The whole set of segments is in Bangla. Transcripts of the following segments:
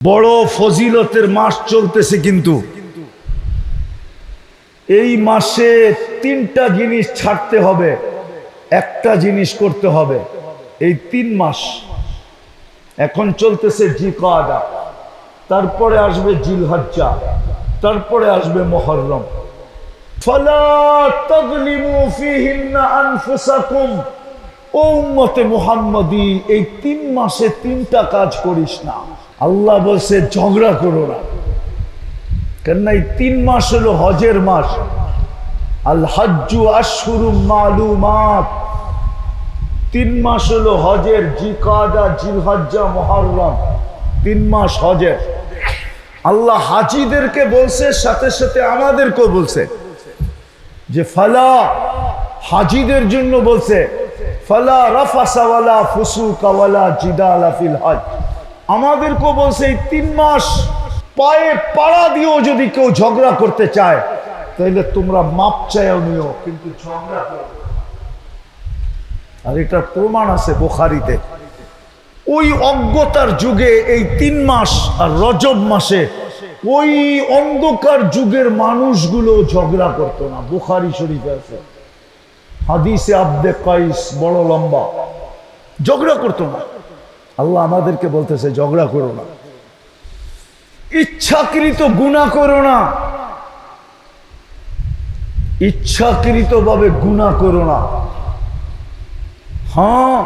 বড় ফজিলতের মাস চলতেছে, কিন্তু এই মাসে তিনটা জিনিস ছাড়তে হবে, একটা জিনিস করতে হবে। এই 3 মাস এখন চলতেছে জিলকাদা, তারপরে আসবে জিলহজ্জা, তারপরে আসবে মুহররম। ফালা তাযলিমু ফীহিন্না আনফুসাকুম, ও উম্মতে মুহাম্মাদি, এই 3 মাসে 3টা কাজ করিস না। আল্লাহ বলছে ঝগড়া করো না, কেননা এই 3 মাস হলো হজের মাস। আল হজ্জু আশহুরুম মালুমাত, 3 মাস হলো হজের, জিলকাদা, জিলহজ্জা, মুহররম, 3 মাস হজের। আল্লাহ হাজিদেরকে বলছে, সাথে সাথে আমাদেরকেও বলছে যে ফালা, হাজিদের জন্য বলছে ফালা রাফাসা ওয়ালা ফুসুকা ওয়ালা জিদালা ফিল হজ। আমাদেরকেও বলছে এই 3 মাস পায়ে পাড়া দিয়েও যদি কেউ ঝগড়া করতে চায় তাহলে তোমরা মাপ চাইও নিও, কিন্তু ঝগড়া করো। আর এটার প্রমাণ আছে বুখারীতে। ওই অজ্ঞতার যুগে এই 3 মাস আর রজব মাসে ওই অন্ধকার যুগের মানুষগুলো ঝগড়া করতো না। বুখারী শরীফে আছে হাদিসে আব্দে কাইস, বড় লম্বা, ঝগড়া করতো না। আল্লাহ আমাদেরকে বলতেছে ঝগড়া করো না, ইচ্ছাকৃত গুনাহ করো না, ইচ্ছাকৃত ভাবে গুনাহ করো না। হ্যাঁ,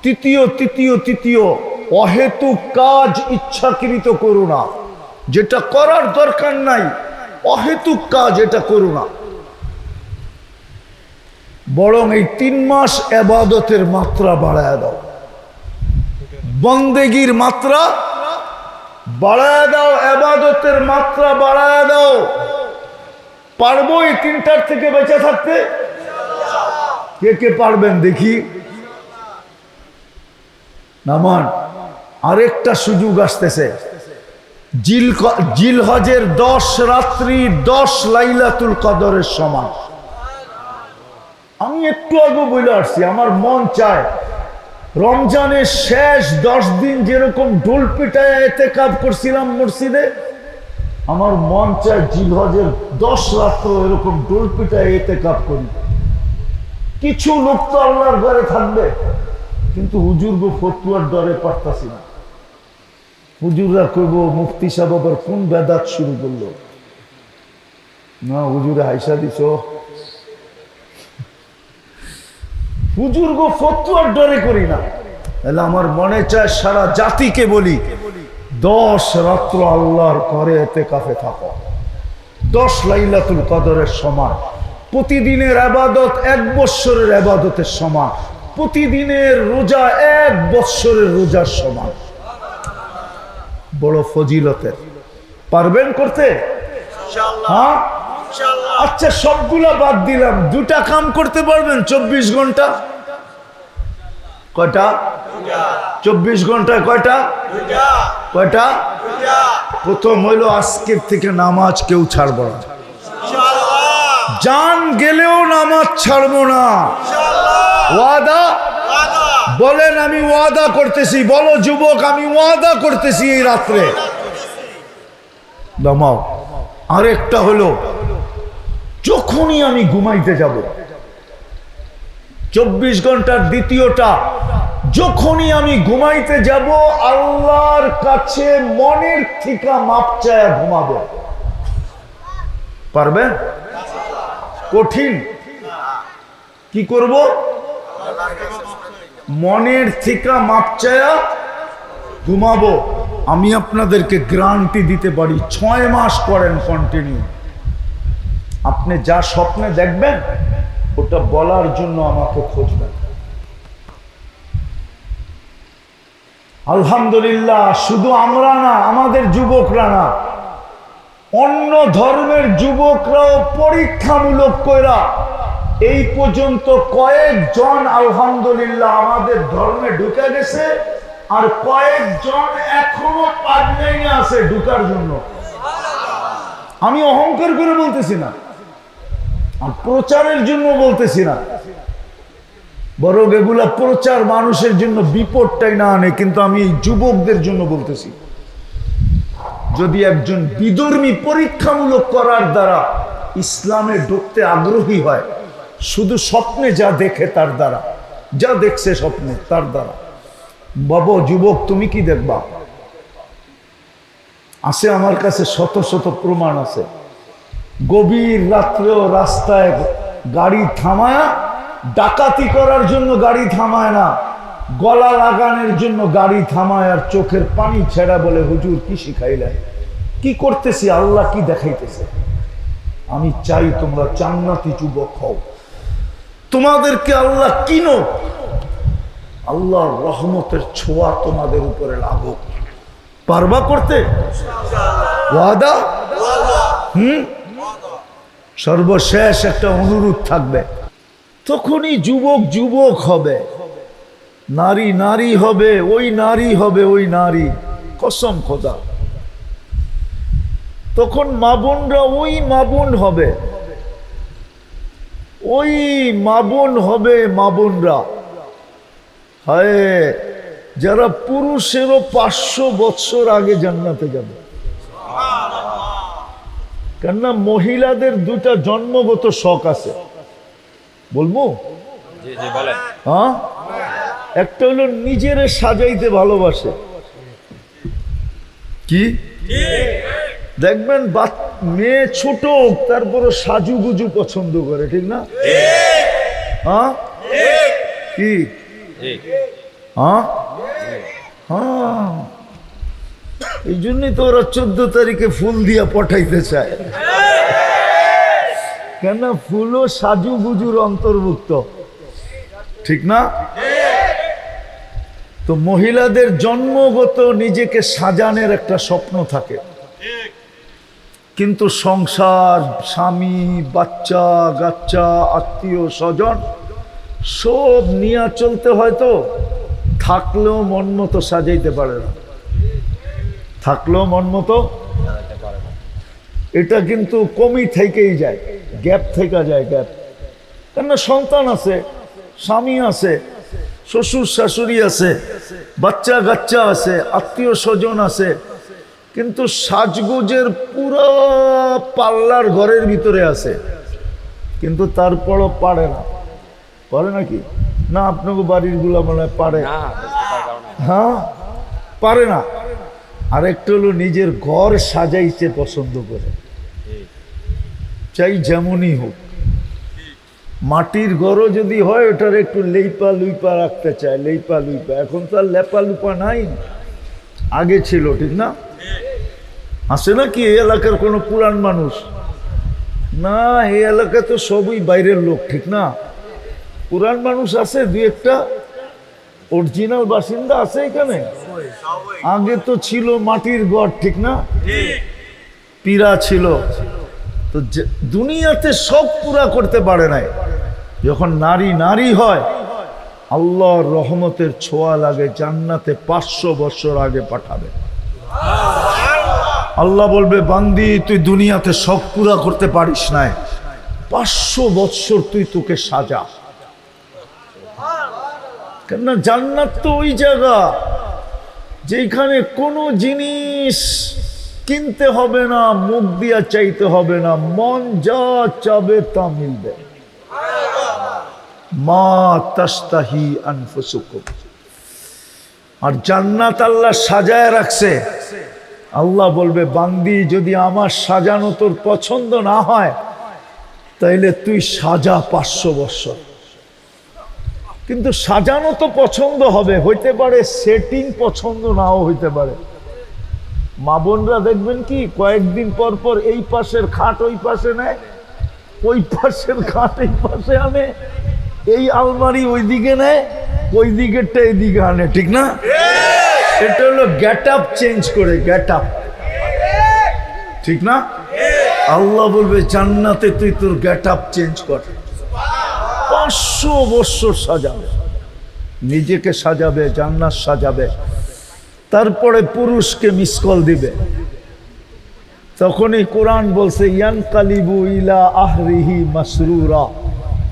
তৃতীয় অহেতুক কাজ ইচ্ছাকৃত করো না, যেটা করার দরকার নাই, অহেতুক কাজ এটা করো না। বরং এই 3 মাস ইবাদতের মাত্রা বাড়ায় দাও, বন্দেগীর মাত্রা বাড়ায় দাও, ইবাদতের মাত্রা বাড়ায় দাও। পারবো এই 3টার থেকে বেঁচে থাকতে? কে কে পারবেন দেখি? নামান। আরেকটা সুযোগ আসতেছে, জিলহজের 10 রাত্রি 10 লাইলাতুল কদরের সমান। আমি একটু আগে বলে আসছি, আমার মন চায় রমজানের শেষ 10 দিন যেরকম ঢোল পিটায় ইতিকাফ করছিলাম মসজিদে, আমার মন চায় জিলহজের 10 রাত্র এরকম ঢোল পিটায় ইতিকাফ করি। কিছু লোক তো আল্লাহর ঘরে থাকবে, কিন্তু হুজুর গো ফতুয়ার ডরে পারতাছি না। হুজুররা কইব মুফতি সাহেব আবার কোন বেদাত শুরু করলো, না হুজুরে হাইসা দিছ। হুজুর গো ফতুয়ার ডরে করি না, তাহলে আমার মনে চায় সারা জাতিকে বলি 10 রাত্র আল্লাহর ঘরে ইতিকাফে থাকো, 10 লাইলাতুল কদরের সমান। প্রতিদিনের ইবাদত 1 বৎসরের ইবাদতের সমান, প্রতিদিনের রোজা 1 বৎসরের রোজার সমান। বড় ফজিলতের। পারবেন করতে? হ্যাঁ, আচ্ছা সবগুলা বাদ দিলাম, 2টা কাম করতে পারবেন 24 ঘন্টা? কয়টা? 24 ঘন্টায় কয়টা? কয়টা? প্রথম হইল আজকের থেকে নামাজ কেউ ছাড়বো না, জান গেলেও নামাজ ছাড়বো না। ওয়াদা বলেন, আমি ওয়াদা করতেছি। বলো যুবক, আমি ওয়াদা করতেছি এই রাত্রে নামাও। আরেকটা হলো, যখনই আমি ঘুমাইতে যাব, 24 ঘন্টার দ্বিতীয়টা, যখনই আমি ঘুমাইতে যাব আল্লাহর কাছে মনের থেকে মাপ চায়া ঘুমাবো। পারবেন? কঠিন? কি করব? মনের থেকে মাপ চায়া ঘুমাবো। আমি আপনাদেরকে গ্যারান্টি দিতে পারি 6 মাস করেন কন্টিনিউ, আপনি যা স্বপ্নে দেখবেন ওটা বলার জন্য আমাকে খুঁজবেন। আলহামদুলিল্লাহ, শুধু আমরা না, আমাদের যুবকরা না, অন্য ধর্মের যুবকরাও পরীক্ষামূলক কইরা এই পর্যন্ত কয়েকজন আলহামদুলিল্লাহ আমাদের ধর্মে ঢুকে গেছে, আর কয়েকজন এখনো পাইপলাইনে আছে ঢুকার জন্য। আমি অহংকার করে বলতেছি না, আর প্রচারের জন্য বলতেছি না, বরং এগুলা প্রচার মানুষের জন্য বিপদটাই না আনে, কিন্তু আমি এই যুবকদের জন্য বলতেছি। যদি একজন বিধর্মী পরীক্ষামূলক করার দ্বারা ইসলামে ঢুকতে আগ্রহী হয়, শুধু স্বপ্নে যা দেখে তার দ্বারা, যা দেখছে স্বপ্নে তার দ্বারা, বাবা যুবক তুমি কি দেখবা? আছে আমার কাছে শত শত প্রমাণ আছে। গভীর রাত্রেও রাস্তায় গাড়ি থামায়, ডাকাতি করার জন্য গাড়ি থামায় না, গলা লাগানোর জন্য গাড়ি থামায় আর চোখের পানি ছেড়া বলে হুজুর কি শিখাইলেন, কি করতেছি, আল্লাহ কি দেখাইতেছে। আমি চাই তোমরা জান্নাতি যুবক হও, তোমাদেরকে আল্লাহ কিনো, আল্লাহর রহমতের ছোঁয়া তোমাদের উপরে লাগুক। পারবা করতে? ওয়াদা? সর্বশেষ একটা অনুরোধ থাকবে, তখনই যুবক যুবক হবে, নারী নারী হবে, ওই নারী হবে ওই নারী, কসম খোদা। তখন মা বোনরা ওই মা বোন হবে, ওই মা বোন হবে, মা বোনরা হায় যারা পুরুষেরও 500 বছর আগে জান্নাতে যাবে। কেননা মহিলাদের দুটা জন্মগত শখ আছে, বলবো? হ্যাঁ, একটা হলো নিজেরে সাজাইতে ভালোবাসে, কি দেখবেন মেয়ে ছোট তারপরও সাজুগুজু পছন্দ করে, ঠিক না? হ্যাঁ কি? হ্যাঁ হ্যাঁ, এই জন্যই তো ওরা 14 তারিখে ফুল দিয়া পাঠাইতে চায়, কেন ফুলও সাজুগুজুর অন্তর্ভুক্ত, ঠিক না? তো মহিলাদের জন্মগত নিজেকে সাজানোর একটা স্বপ্ন থাকে, কিন্তু সংসার, স্বামী, বাচ্চা গাচ্চা, আত্মীয় স্বজন সব নিয়ে চলতে হয়, তো থাকলেও মন মতো সাজাইতে পারে না, থাকলেও মন মতো, এটা কিন্তু কমই থেকেই যায়, গ্যাপ থেকে যায়, গ্যাপ। কেন সন্তান আছে, স্বামী আছে, শ্বশুর শাশুড়ি আছে, বাচ্চা গাচ্চা আছে, আত্মীয় স্বজন আছে, কিন্তু সাজগোজের পুরো পাল্লার ঘরের ভিতরে আছে, কিন্তু তারপরও পারে না। পারে নাকি না? আপনাকে বাড়ির গুলা মনে হয় পারে, হ্যাঁ পারে না। আরেকটা হলো নিজের ঘর সাজাইতে পছন্দ করে, চাই যেমনই হোক, মাটির ঘরও যদি হয় ওটার একটু লেপা লুইপা রাখতে চায়, লেপা লুইপা। এখন তো আর লেপা লুপা নাই, আগে ছিল, ঠিক না? আছে নাকি এই এলাকার কোনো পুরান মানুষ? না, এই এলাকায় তো সবই বাইরের লোক, ঠিক না? পুরান মানুষ আছে দুই একটা, অরিজিনাল বাসিন্দা আছে এখানে। আগে তো ছিল মাটির ঘর, ঠিক না? পীড়া ছিল, তো দুনিয়াতে সব পুরা করতে পারে নাই। যখন নারী নারী হয়, আল্লাহর রহমতের ছোঁয়া লাগে, জান্নাতে 500 বছর আগে পাঠাবে। আল্লাহ বলবে, বান্দি তুই দুনিয়াতে সব পুরা করতে পারিস নাই, 500 বছর তুই তোকে সাজা। কেননা জান্নাত তো ওই জায়গা যেখানে কোনো জিনিস কিনতে হবে না, মুখ দিয়া চাইতে হবে না, মন যা চাবে তা মিলবে। মা তাস্তাহি আনফুসুকুম। আর জান্নাত আল্লাহ সাজায় রাখছে। আল্লাহ বলবে, বান্দি যদি আমার সাজানো তোর পছন্দ না হয় তাইলে তুই সাজা 500 বছর। কিন্তু সাজানো তো পছন্দ হবে, হইতে পারে সেটিং পছন্দ নাও হইতে পারে। মা বোনরা দেখবেন কি কয়েকদিন পর পর এই পাশের খাট ওই পাশে নেয়, ওই পাশের খাট এই পাশে আনে, এই আলমারি ওই দিকে নেয়, ওই দিকেরটা এইদিকে আনে, ঠিক না? এটা হলো গেট আপ চেঞ্জ করে, গেট আপ, ঠিক না? আল্লাহ বলবে, জান্নাতে তুই তোর গেট আপ চেঞ্জ কর, 500 বছর সাজাবে, নিজেকে সাজাবে, জান্নাত সাজাবে, তারপরে পুরুষকে মিস কল দিবে। তখনই কোরআন বলছে, ইয়ানকালিবু ইলা আহরিহি মাসরুরা।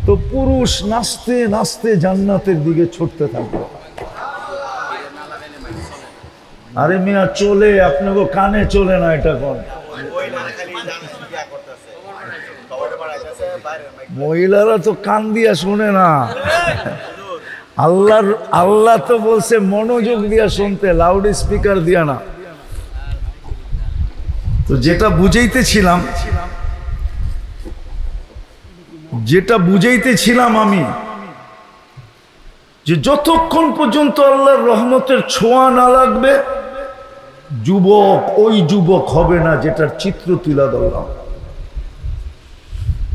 তো পুরুষ নাচতে নাচতে জান্নাতের দিকে ছুটতে থাকবে। আরে মিয়া চলে, আপনাকে কানে চলে না, এটা কোন মহিলারা তো কান দিয়া শুনে না। আল্লাহ তো বলছে মনোযোগ দিয়া শুনতে, লাউড স্পিকার দিয়া না। তো যেটা বুঝাইতেছিলাম আমি, যে যতক্ষণ পর্যন্ত আল্লাহর রহমতের ছোঁয়া না লাগবে যুবক ওই যুবক হবে না যেটার চিত্র তুলা ধরলাম।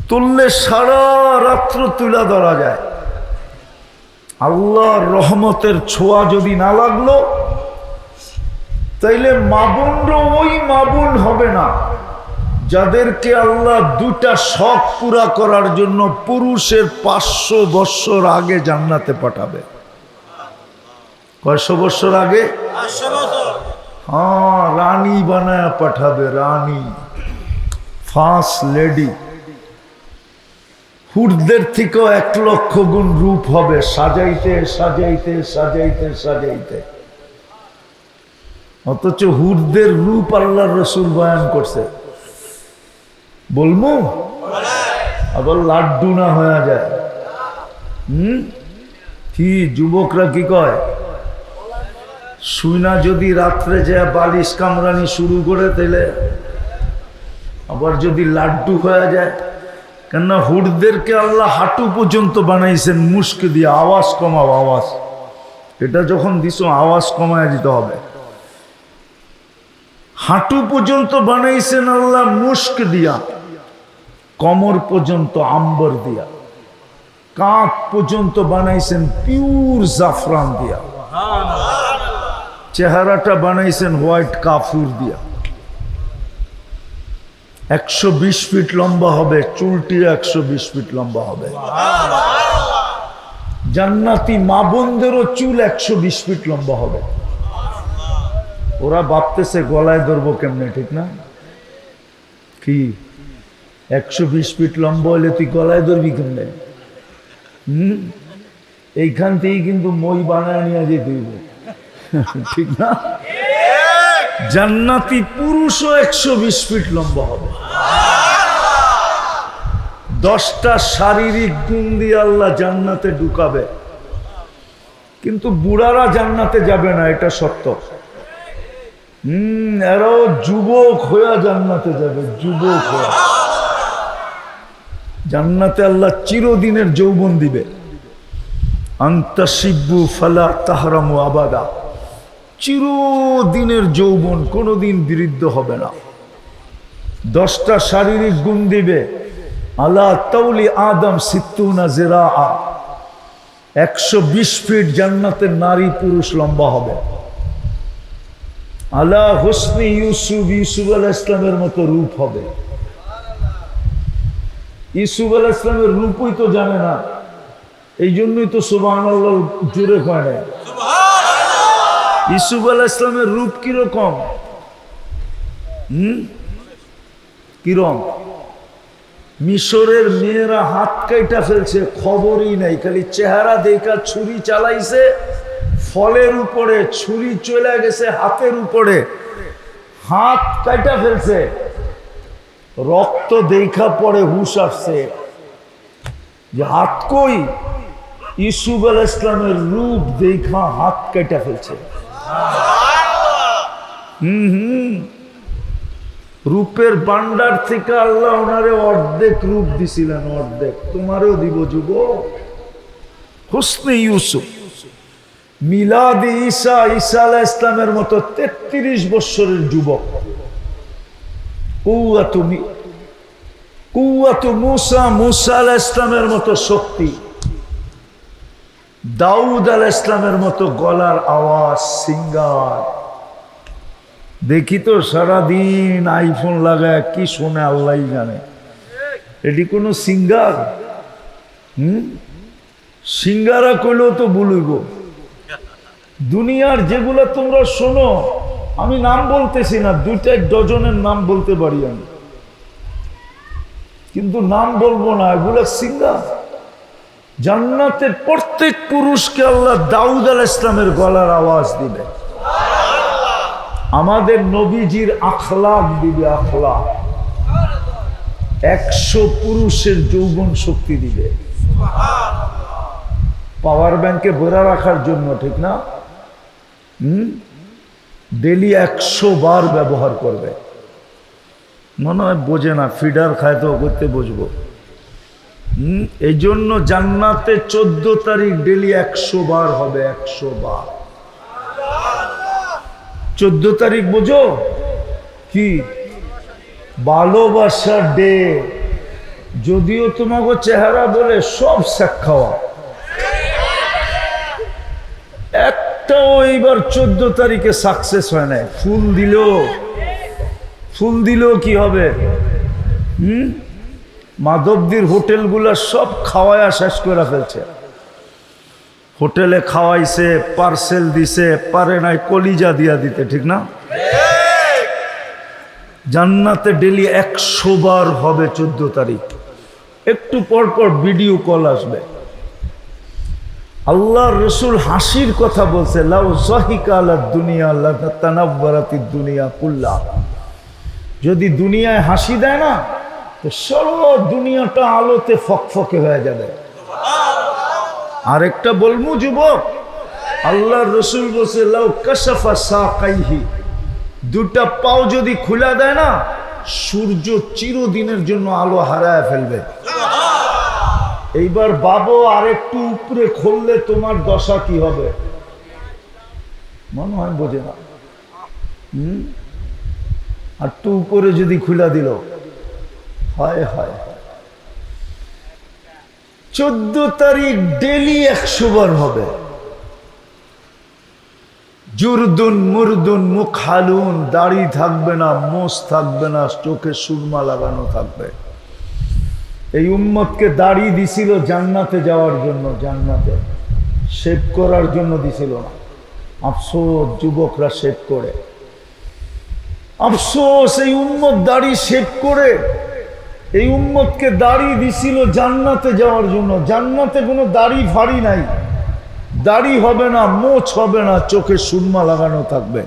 তুললে সারা রাত্র তুলা ধরা যায়। আল্লাহর রহমতের ছোঁয়া যদি না লাগলো তাইলে মাবুনরা ওই মাবুন হবে না যাদেরকে আল্লাহ দুটা শখ পুরা করার জন্য পুরুষের 500 বৎসর আগে জান্নাতে পাঠাবে। কয়শো বৎসর আগে? হ্যাঁ, রানী বানায় পাঠাবে, রানী, ফার্স্ট লেডি। হুরদের থেকেও 1 লক্ষ গুণ রূপ হবে, সাজাইতে সাজাইতে সাজাইতে সাজাইতে। অথচ হুরদের রূপ আল্লাহর রাসূল বয়ান করছে। বলবো আবার লাড্ডু না হয়ে যায়। কি যুবকরা কি কয়, শুইনা যদি রাত্রে যায় বালিশ কামরানি শুরু করে তাইলে আবার যদি লাড্ডু হয়ে যায়। কেননা হুরদেরকে আল্লাহ হাঁটু পর্যন্ত বানাইছেন মুস্ক দিয়ে, আওয়াজ কমাও, আওয়াজ। এটা যখন দিছো আওয়াজ কমায় দিতে হবে। হাঁটু পর্যন্ত বানাইছেন আল্লাহ মুস্ক দিয়া, কমর পর্যন্ত আম্বর দিয়া, কাঁধ পর্যন্ত বানাইছেন পিওর জাফরান দিয়া, চেহারাটা বানাইছেন হোয়াইট কাফুর দিয়া। 120 ফিট লম্বা হবে, চুলটি 120 ফিট লম্বা হবে। জান্নাতি মা বোনদেরও চুল 120 ফিট লম্বা হবে। ওরা ভাবতেছে গলায় ধরবো কেমনে, ঠিক না? কি 120 ফিট লম্বা হলে তুই গলায় ধরবি কেমনে? এইখান থেকেই কিন্তু মই বানায় নিয়ে যেতে হইব, ঠিক না? জান্নাতি পুরুষও 120 ফিট লম্বা হবে। 10টা শারীরিক গুণ দিয়ে আল্লাহ জান্নাতে ঢুকাবে, কিন্তু বুড়ারা জান্নাতে যাবে না, এটা সত্য। এরাও যুবক হয়ে জান্নাতে যাবে, যুবক হয়ে। জান্নাতে আল্লাহ চিরদিনের যৌবন দিবে। আনতা শিব্বু ফালা তাহরামু আবাদা, চিরদিনের যৌবন, কোনোদিন বৃদ্ধ হবে না। 10টা শারীরিক গুণ দিবে। আলা তাউলি আদম সিত্তুনা জিরা, 120 ফিট জান্নাতের নারী পুরুষ লম্বা হবে। আলা হুসনি ইউসুফ, ইউসুফ আলাইহিস সালামের মতো রূপ হবে। ইউসুফ আলাইহিস সালামের রূপই তো জানে না, এই জন্যই তো সুবহানাল্লাহ জোরে কয় না। ইউসুফ আলাইহিস সালামের রূপ কিরকম? কিরকম? মিশরের মেয়েরা হাত কাইটা ফেলছে, খবরই নাই, খালি চেহারা দেখা ছুরি চালাইছে, ফলের উপরে ছুরি চলে গেছে হাতের উপরে, হাত কাইটা ফেলছে, রক্ত দেখা পরে হুশ আসছে যে হাত কই। ইউসুফ আলাইহিস সালামের রূপ দেখা হাত কাইটা ফেলছে। রূপের ভান্ডার থেকে আল্লাহ ওনারে অর্ধেক রূপ দিছিলেন, অর্ধেক তোমারও দিব যুবক। হুসনে ইউসুফ, মিলাদি ঈসা, ঈসা আলাইহিস সালামের মতো 33 বৎসরের যুবক। কুওয়াতু মুসা, মুসা আলাইহিস সালামের মতো শক্তি। দাউদ আলাইহিস সালামের মতো গলার আওয়াজ, সিঙ্গার। দেখি তো সারাদিন আইফোন লাগায় কি শোনে আল্লাহ জানে। এটি কোনো সিঙ্গার? সিঙ্গারা কইলেও তো বলইব। দুনিয়ার যেগুলো তোমরা শোনো, আমি নাম বলতেছি না, 2-1 ডজনের নাম বলতে পারি আমি, কিন্তু নাম বলবো না, এগুলো সিঙ্গার। জান্নাতের প্রত্যেক পুরুষকে আল্লাহ দাউদ আলাইহিস সালামের গলার আওয়াজ দিবে। আমাদের নবীজির আখলাক দিবে, আখলাক 100 পুরুষের যৌবন শক্তি দিবে পাওয়ার ব্যাংকে ভরা রাখার জন্য, ঠিক না? ডেলি 100 বার ব্যবহার করবে। মনে হয় বোঝে না, ফিডার খায় তো করতে বুঝবো। এই জন্য জান্নাতে 14 তারিখ ডেলি 100 বার হবে, 100 বার। 14 তারিখ বোঝো কি? ভালোবাসার ডে। যদিও তোমাকে চেহারা বলে সব শেখ খাওয়া, একটাও এইবার 14 তারিখে সাকসেস হয় না। ফুল দিলেও কি হবে? মাধবদীর হোটেলগুলা সব খাওয়ায়া শেষ করে ফেলছে। হোটেলে খাওয়াইছে, পার্সেল দিছে, পারে নাই কলিজা দিয়া দিতে, ঠিক না? জান্নাতে ডেলি 100 বার হবে 14 তারিখ। একটু পর পর ভিডিও কল আসবে। আল্লাহ রসুল হাসির কথা বলছে, লাউ যাহিকা আলাদ দুনিয়া লাতানাওয়ারাতিদ দুনিয়া কুল্লা। যদি দুনিয়ায় হাসি দেয় না, তো সর্ব দুনিয়াটা আলোতে ফকফকে হয়ে যাবে। আরেকটা বলবো যুবক, আল্লাহ রসুল বলছে লাউ কাশাফা সাকাইহি, দুটা পাও যদি খুলে দেয় না, সূর্য চিরদিনের জন্য আলো হারায় ফেলবে। এইবার বাবু আরেকটু উপরে খুললে তোমার দশা কি হবে? মনে হয় বোঝে না। আর একটু উপরে যদি খুলে দিল, হায় হায়। 14 তারিখ ডেলি 100 বার হবে। জুরদুন মুরদুন মুখালুন, দাড়ি থাকবে না, মোষ থাকবে না, চোখে সুরমা লাগানো থাকবে। এই উম্মতকে দাড়ি দিছিল জান্নাতে যাওয়ার জন্য, জান্নাতে শেভ করার জন্য দিছিল না। আফসোস যুবকরা শেভ করে, আফসোস এই উম্মত দাড়ি শেভ করে। এই উম্মতকে দাড়ি দিছিল জান্নাতে যাওয়ার জন্য। জান্নাতে কোনো দাড়ি ফাড়ি নাই, দাড়ি হবে না, মোছ হবে না, চোখে সুরমা লাগানো থাকবে।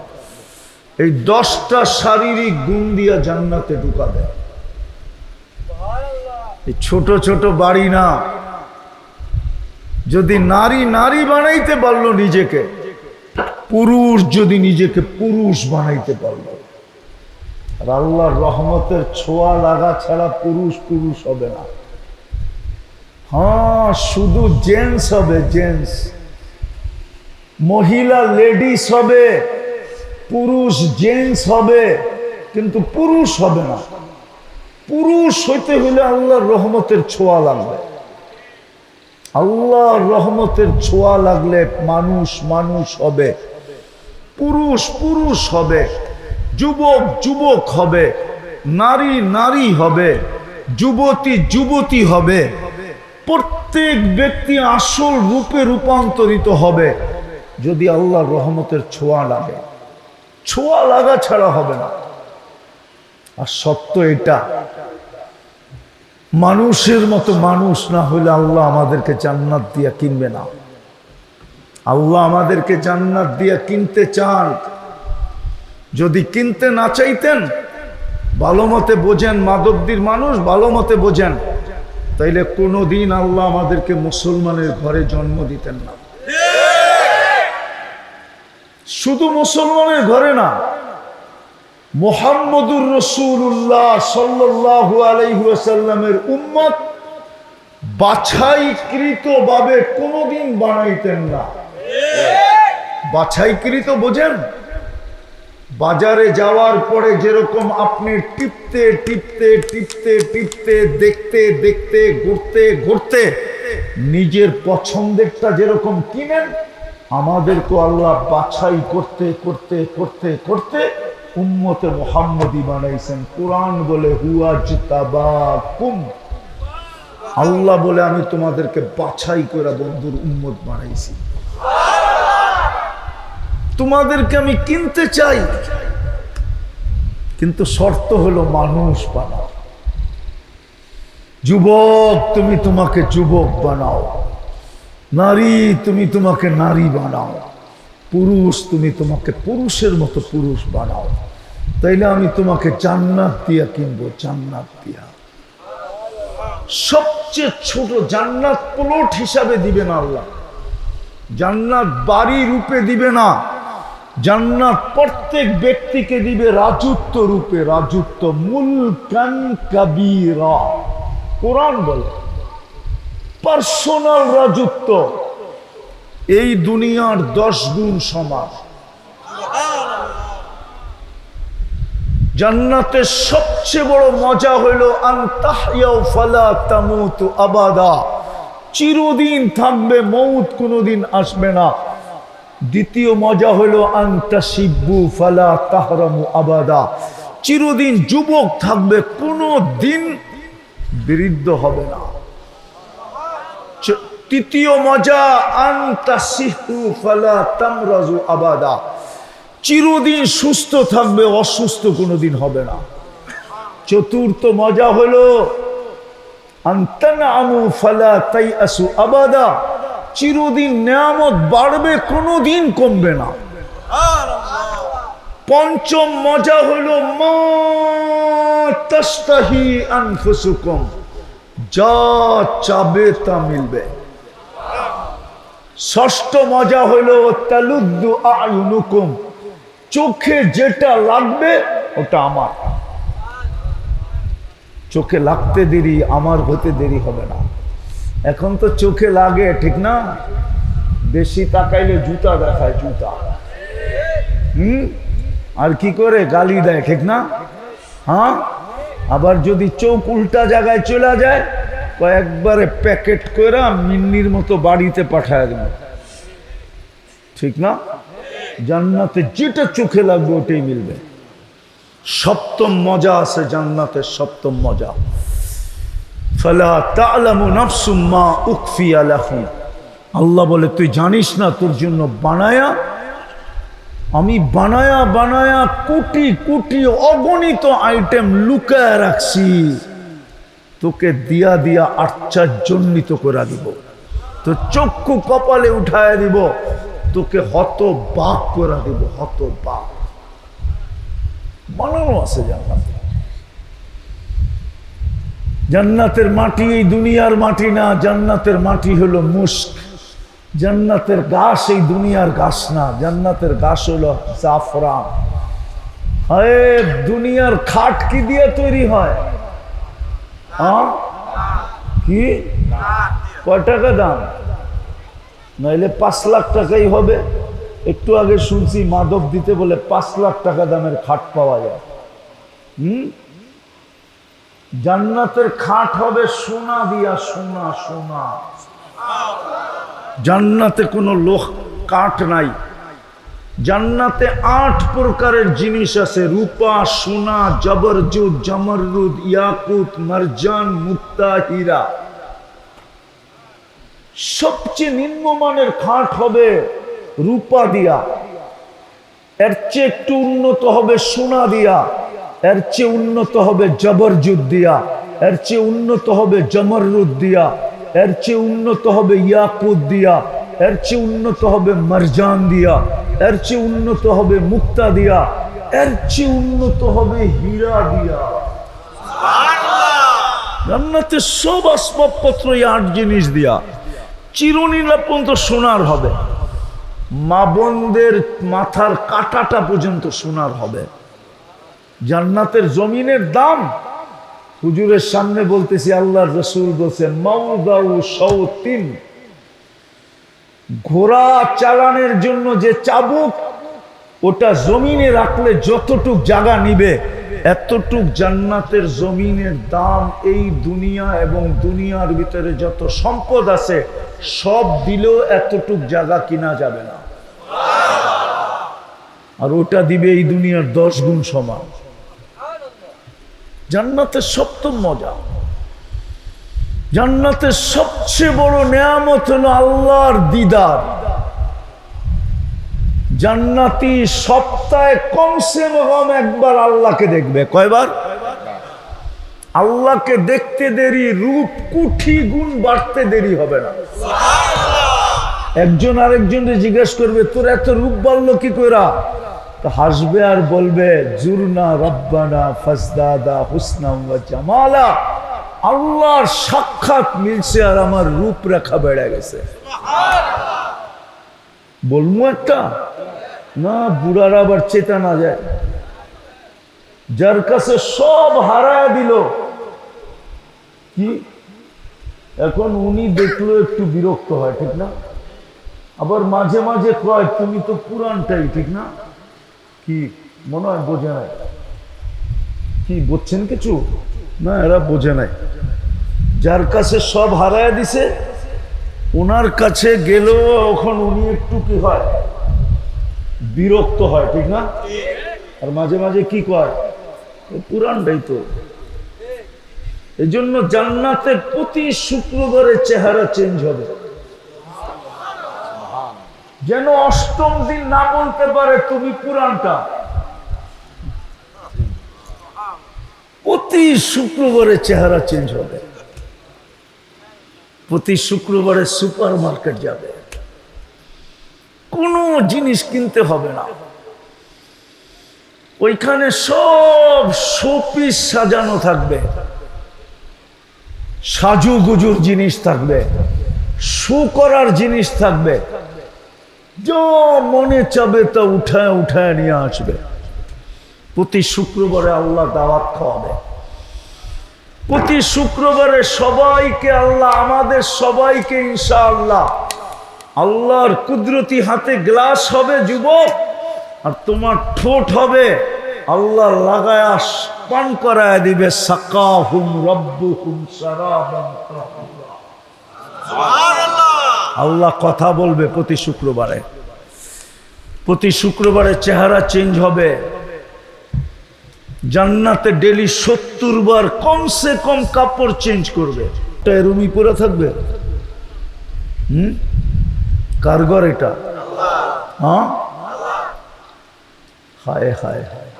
এই 10টা শারীরিক গুণ দিয়া জান্নাতে ঢুকাবে। এই ছোট ছোট বাড়ি না। যদি নারী নারী বানাইতে পারলো নিজেকে, পুরুষ যদি নিজেকে পুরুষ বানাইতে পারলো, আর আল্লাহর রহমতের ছোঁয়া লাগা ছাড়া পুরুষ পুরুষ হবে না। হ্যাঁ, শুধু জেন্টস হবে, জেন্টস। মহিলা লেডিস হবে, পুরুষ জেন্টস হবে, কিন্তু পুরুষ হবে না। পুরুষ হইতে হইলে আল্লাহর রহমতের ছোঁয়া লাগবে। আল্লাহর রহমতের ছোঁয়া লাগলে মানুষ মানুষ হবে, পুরুষ পুরুষ হবে, যুবক যুবক হবে, নারী নারী হবে, যুবতী যুবতী হবে। প্রত্যেক ব্যক্তি আসল রূপে রূপান্তরিত হবে যদি আল্লাহর রহমতের ছোঁয়া লাগে। ছোঁয়া লাগা ছাড়া হবে না। আর সত্য এটা, মানুষের মতো মানুষ না হলে আল্লাহ আমাদেরকে জান্নাত দিয়া কিনবে না। আল্লাহ আমাদেরকে জান্নাত দিয়া কিনতে চান। যদি কিনতে না চাইতেন, ভালো মতে বোঝেন, মাধবদীর মানুষ ভালো মতে বোঝেন, তাইলে কোনোদিন আল্লাহ আমাদেরকে মুসলমানের ঘরে জন্ম দিতেন না। শুধু মুসলমানের ঘরে না, মুহাম্মদুর রাসূলুল্লাহ সাল্লাল্লাহু আলাইহি ওয়াসাল্লামের উম্মত বাছাইকৃত ভাবে কোনোদিন বানাইতেন না। বাছাইকৃত বোঝেন? বাজারে যাওয়ার পরে যেরকম আপনি টিপতে টিপতে টিপতে টিপতে, দেখতে দেখতে, ঘুরতে ঘুরতে নিজের পছন্দেরটা যেরকম কিনেন, আমাদেরকে আল্লাহ বাছাই করতে করতে করতে করতে উম্মতে মুহাম্মদী বানাইছেন। কোরআন বলে হুয়াজতাবাকুম, আল্লাহ বলে আমি তোমাদেরকে বাছাই করে বন্ধুর উম্মত বানাইছি। তোমাদেরকে আমি কিনতে চাই, কিন্তু শর্ত হলো মানুষ বানাও। যুবক তুমি তোমাকে যুবক বানাও, নারী তুমি তোমাকে নারী বানাও, পুরুষ, তুমি তোমাকে পুরুষের মতো পুরুষ বানাও, তাইলে আমি তোমাকে জান্নাত দিয়া কিনবো, জান্নাত দিয়া। সবচেয়ে ছোট জান্নাত প্লট হিসাবে দিবে না আল্লাহ, জান্নাত বাড়ি রূপে দিবে না, জান্নাত প্রত্যেক ব্যক্তিকে দিবে রাজত্ব রূপে, রাজত্ব, মুলকান কাবীরা। কোরআন বলে পার্সোনাল রাজত্ব, এই দুনিয়ার 10 গুণ সমান। জান্নাতের সবচেয়ে বড় মজা হইল আনতাহইয়াউ ফালা তামুতু আবাদা, চিরদিন থাকবে, মৌত কোনোদিন আসবে না। দ্বিতীয় মজা হইল আনতাশিব্বু ফালা তাহরামু আবাদা, চিরদিন যুবক থাকবে, কোনো দিন বৃদ্ধ হবে না। তৃতীয় মজা আনতাসিহু ফালা তামরাজু আবাদা, চিরদিন সুস্থ থাকবে, অসুস্থ কোনোদিন হবে না। চতুর্থ মজা হলো আনতানআমু ফালা তাইআসু আবাদা, চিরদিন নিয়ামত বাড়বে, কোনোদিন কমবে না। পঞ্চম মজা হলো মা তাশতাহি আনফুসুকুম, যা চাবে তা মিলবে। ষষ্ঠ মজা হলো তালুদ্দু আয়ুনুকুম, চোখে যেটা লাগবে ওটা আমার। চোখে লাগতে দেরি, আমার হতে দেরি হবে না। এখন তো চোখে লাগে, ঠিক না? বেশি তাকাইলে জুতা দেখায়, জুতা। আর কি করে গালি দেয়, ঠিক না? হ্যাঁ, আবার যদি চোখ উল্টা জায়গায় চলে যায়, কয়েকবারে প্যাকেট করে মিন্নির মতো বাড়িতে পাঠায় দেবে, ঠিক না? জান্নাতে যেটা চোখে লাগবে ওটাই মিলবে। সপ্তম মজা আছে জান্নাতের, সপ্তম মজা ফালা তা'লামু নাফসুম মা উখফিয়া লাহুম, আল্লাহ বলে তুই জানিস না তোর জন্য বানায়া, আমি বানায়া বানায়া কোটি কোটি অগণিত আইটেম লুকায় রাখছি, তোকে দিয়া দিয়া আশ্চর্যান্বিত করে দিব, তো চক্ষু কপালে উঠায় দিব, তোকে হতবাক করে দিব, হতবাক। বানানো আছে জান্নাতে। জান্নাতের মাটি এই দুনিয়ার মাটি না, জান্নাতের মাটি হলো মুস্ক। জান্নাতের ঘাস এই দুনিয়ার ঘাস না, জান্নাতের ঘাস হলো জাফরান। আরে দুনিয়ার খাট কি দিয়ে তৈরি হয়? কি কয় টাকা দাম? নাইলে 5 লাখ টাকাই হবে। একটু আগে শুনছি মাদক দিতে বলে 5 লাখ টাকা দামের খাট পাওয়া যায়। জান্নাতের খাট হবে সোনা দিয়া, সোনা সোনা। জান্নাতে কোনো লোহ কাঠ নাই। জান্নাতে 8 প্রকারের জিনিস আছে, রূপা, সোনা, জবরজুদ, জমরুদ, ইয়াকুত, মারজান, মুক্তা, হীরা। সবচেয়ে নিম্নমানের খাট হবে রূপা দিয়া, এর চেয়ে একটু উন্নত হবে সোনা দিয়া, এর চেয়ে উন্নত হবে জবরজুদ দিয়া, এর চেয়ে উন্নত হবে জমরুদ দিয়া, এর চেয়ে উন্নত হবে ইয়াকুত দিয়া, এর চেয়ে উন্নত হবে মারজান দিয়া, এর চেয়ে উন্নত হবে মুক্তা দিয়া, এর চেয়ে উন্নত হবে হীরা দিয়া। জান্নাতে সব আসবাবপত্র এই 8 জিনিস দিয়া। চিরনীলা পর্যন্ত সোনার হবে, মা বোনদের মাথার কাটাটা পর্যন্ত সোনার হবে। জান্নাতের জমিনের দাম হুজুরের সামনে বলতেছি, আল্লাহর রাসূল বলছেন মাউদাউ শাওতিন, ঘোড়া চালানোর জন্য যে চাবুক, ওটা জমিনে রাখলে যতটুক জায়গা নিবে, এতটুক জান্নাতের জমিনের দাম। এই দুনিয়া এবং দুনিয়ার ভিতরে যত সম্পদ আছে সব দিলেও এতটুক জায়গা কিনা যাবে না। আর ওটা দিবে এই দুনিয়ার 10 গুণ সমান। জান্নাতের সপ্তম মজা, জান্নাতের সবচেয়ে বড় নেয়ামত হলো আল্লাহর দিদার। জান্নাতি সপ্তাহে কমসে কম একবার আল্লাহকে দেখবে। কয়বার? আল্লাহকে দেখতে দেরি, রূপ কোটি গুণ বাড়তে দেরি হবে না। একজন আরেকজনকে জিজ্ঞেস করবে তোর এত রূপ বাড়লো কি কইরা, তো হাসবে আর বলবে জুরনা রব্বানা ফাজদাদা হুসনাম ওয়া জামালা, আল্লাহর সাক্ষাৎ মিলছে আর আমার রূপরেখা বেড়ে গেছে। বলবো একটা না, বুড়ারা আবার চেতা না যায়। যার কাছে সব হারায় দিল কি এখন উনি দেখলো একটু বিরক্ত হয়, ঠিক না? আবার মাঝে মাঝে কয় তুমি তো পুরানটাই, ঠিক না? কি মনে হয় বোঝে নাই? কি বুঝছেন কিছু না? এরা বোঝে নাই। যার কাছে সব হারায় দিছে ওনার কাছে গেল, এখন উনি একটু কি হয়, বিরক্ত হয়, ঠিক না? আর মাঝে মাঝে কি কয় পুরানটাই তো। এই জন্য জান্নাতে প্রতি শুক্রবারে চেহারা চেঞ্জ হবে, যেন অষ্টম দিন না বলতে পারে তুমি পুরানটা। প্রতি শুক্রবারে চেহারা চেঞ্জ হবে। প্রতি শুক্রবারে সুপার মার্কেট যাবে, কোনো জিনিস কিনতে হবে না, ওইখানে সব শোপিস সাজানো থাকবে, সাজুগুজুর জিনিস থাকবে, শু করার জিনিস থাকবে, যা মনে চাবে তা উঠায় উঠায় নিয়ে আসবে। প্রতি শুক্রবারে আল্লাহ দাওয়াত খাওয়াবে। প্রতি শুক্রবারে সবাইকে আল্লাহ, আমাদের সবাইকে ইনশাআল্লাহ আল্লাহর কুদরতি হাতে গ্লাস হবে যুবক, আর তোমার ঠোঁট হবে আল্লাহ লাগায়া পান করায় দিবে। সাকাহুম রব্বুহুম শারাবান তাহুরা। আল্লাহ কথা বলবে প্রতি শুক্রবারে। প্রতি শুক্রবারে চেহারা চেঞ্জ হবে। জান্নাতে ডেলি 70 বার কমসে কম কাপড় চেঞ্জ করবে। রুমি পরে থাকবে। কার ঘর এটা? হ্যাঁ, হায় হায় হায়।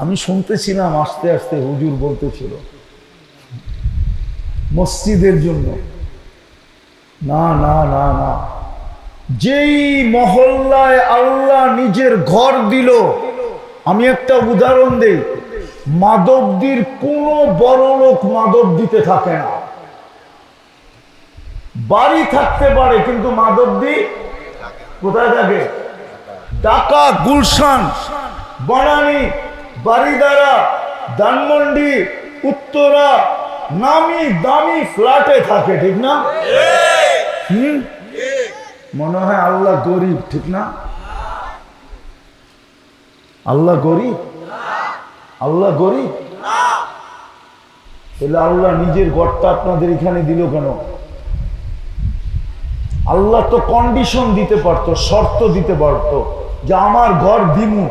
আমি শুনতেছিলাম আস্তে আস্তে হুজুর বলতেছিল মসজিদের জন্য। না না না না, যেই মহল্লায় আল্লাহ নিজের ঘর দিল, আমি একটা উদাহরণ দেই, মাদকদির কোনো বড় লোক মাদক দিতে থাকে না। বাড়ি থাকতে পারে কিন্তু মাদকদি কোথায় থাকে? ঢাকা, গুলশান, বনানী, বারিদারা, ধানমন্ডি, উত্তরা, নামি দামি ফ্ল্যাটে থাকে, ঠিক না? মনে হয় আল্লাহ গরিব, ঠিক না? আল্লাহ গরিব? আল্লাহ গরিব? তাহলে আল্লাহ নিজের ঘরটা আপনাদের এখানে দিল কেন? আল্লাহ তো কন্ডিশন দিতে পারতো, শর্ত দিতে পারতো যে আমার ঘর দিমু,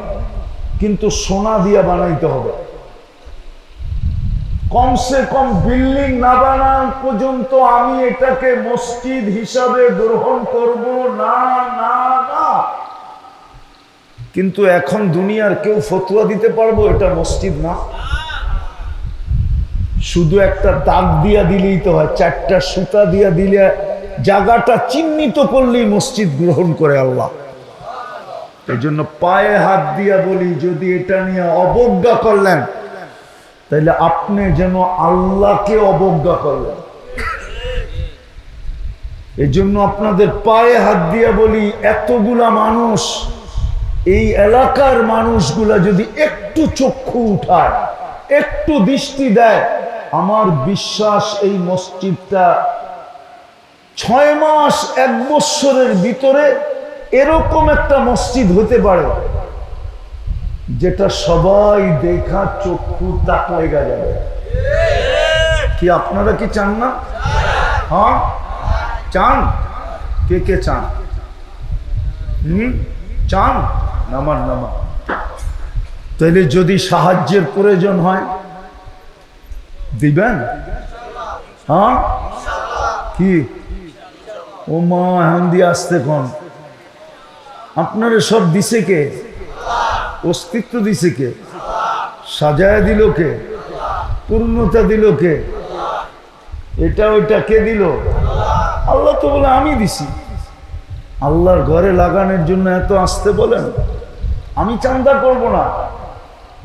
কিন্তু সোনা দিয়া বানাইতে হবে। কমসে কম বিল্ডিং না বানান পর্যন্ত আমি এটাকে মসজিদ হিসাবে গ্রহণ করব না না না। কিন্তু এখন দুনিয়ার কেউ ফতোয়া দিতে পারবো এটা মসজিদ না? শুধু একটা দাগ দিয়া দিলেই তো হয়, 4টা সুতা দিয়া দিলে জায়গাটা চিহ্নিত করলেই মসজিদ গ্রহণ করে আল্লাহ। এই জন্য পায়ে হাত দিয়া বলি, যদি এটা নিয়ে অবজ্ঞা করলেন তাহলে আপনি যেন আল্লাহকে অবজ্ঞা করলেন। এই জন্য আপনাদের পায়ে হাত দিয়া বলি, এতগুলা মানুষ, এই এলাকার মানুষগুলা যদি একটু চক্ষু উঠায়, একটু দৃষ্টি দেয়, আমার বিশ্বাস এই মসজিদটা 6 মাস 1 বৎসরের ভিতরে এরকম একটা মসজিদ হতে পারে যেটা সবাই দেখা চক্ষু তাক লেগে যাবে। কি আপনারা কি চান না? হ্যাঁ চান? কে কে চান? চান? নামান নামান। তাহলে যদি সাহায্যের প্রয়োজন হয় দিবেন? হ্যাঁ কি ও মা এখন দিয়ে আসতে কোন আপনারে সব দিছে কে? অস্তিত্ব দিছে কে? সাজায় দিল কে? পূর্ণতা দিল কে? এটা ওইটা কে দিল? আল্লাহ তো বলে আমি দিছি। আল্লাহর ঘরে লাগানোর জন্য এত আসতে বলেন? আমি চাঁদা করব না,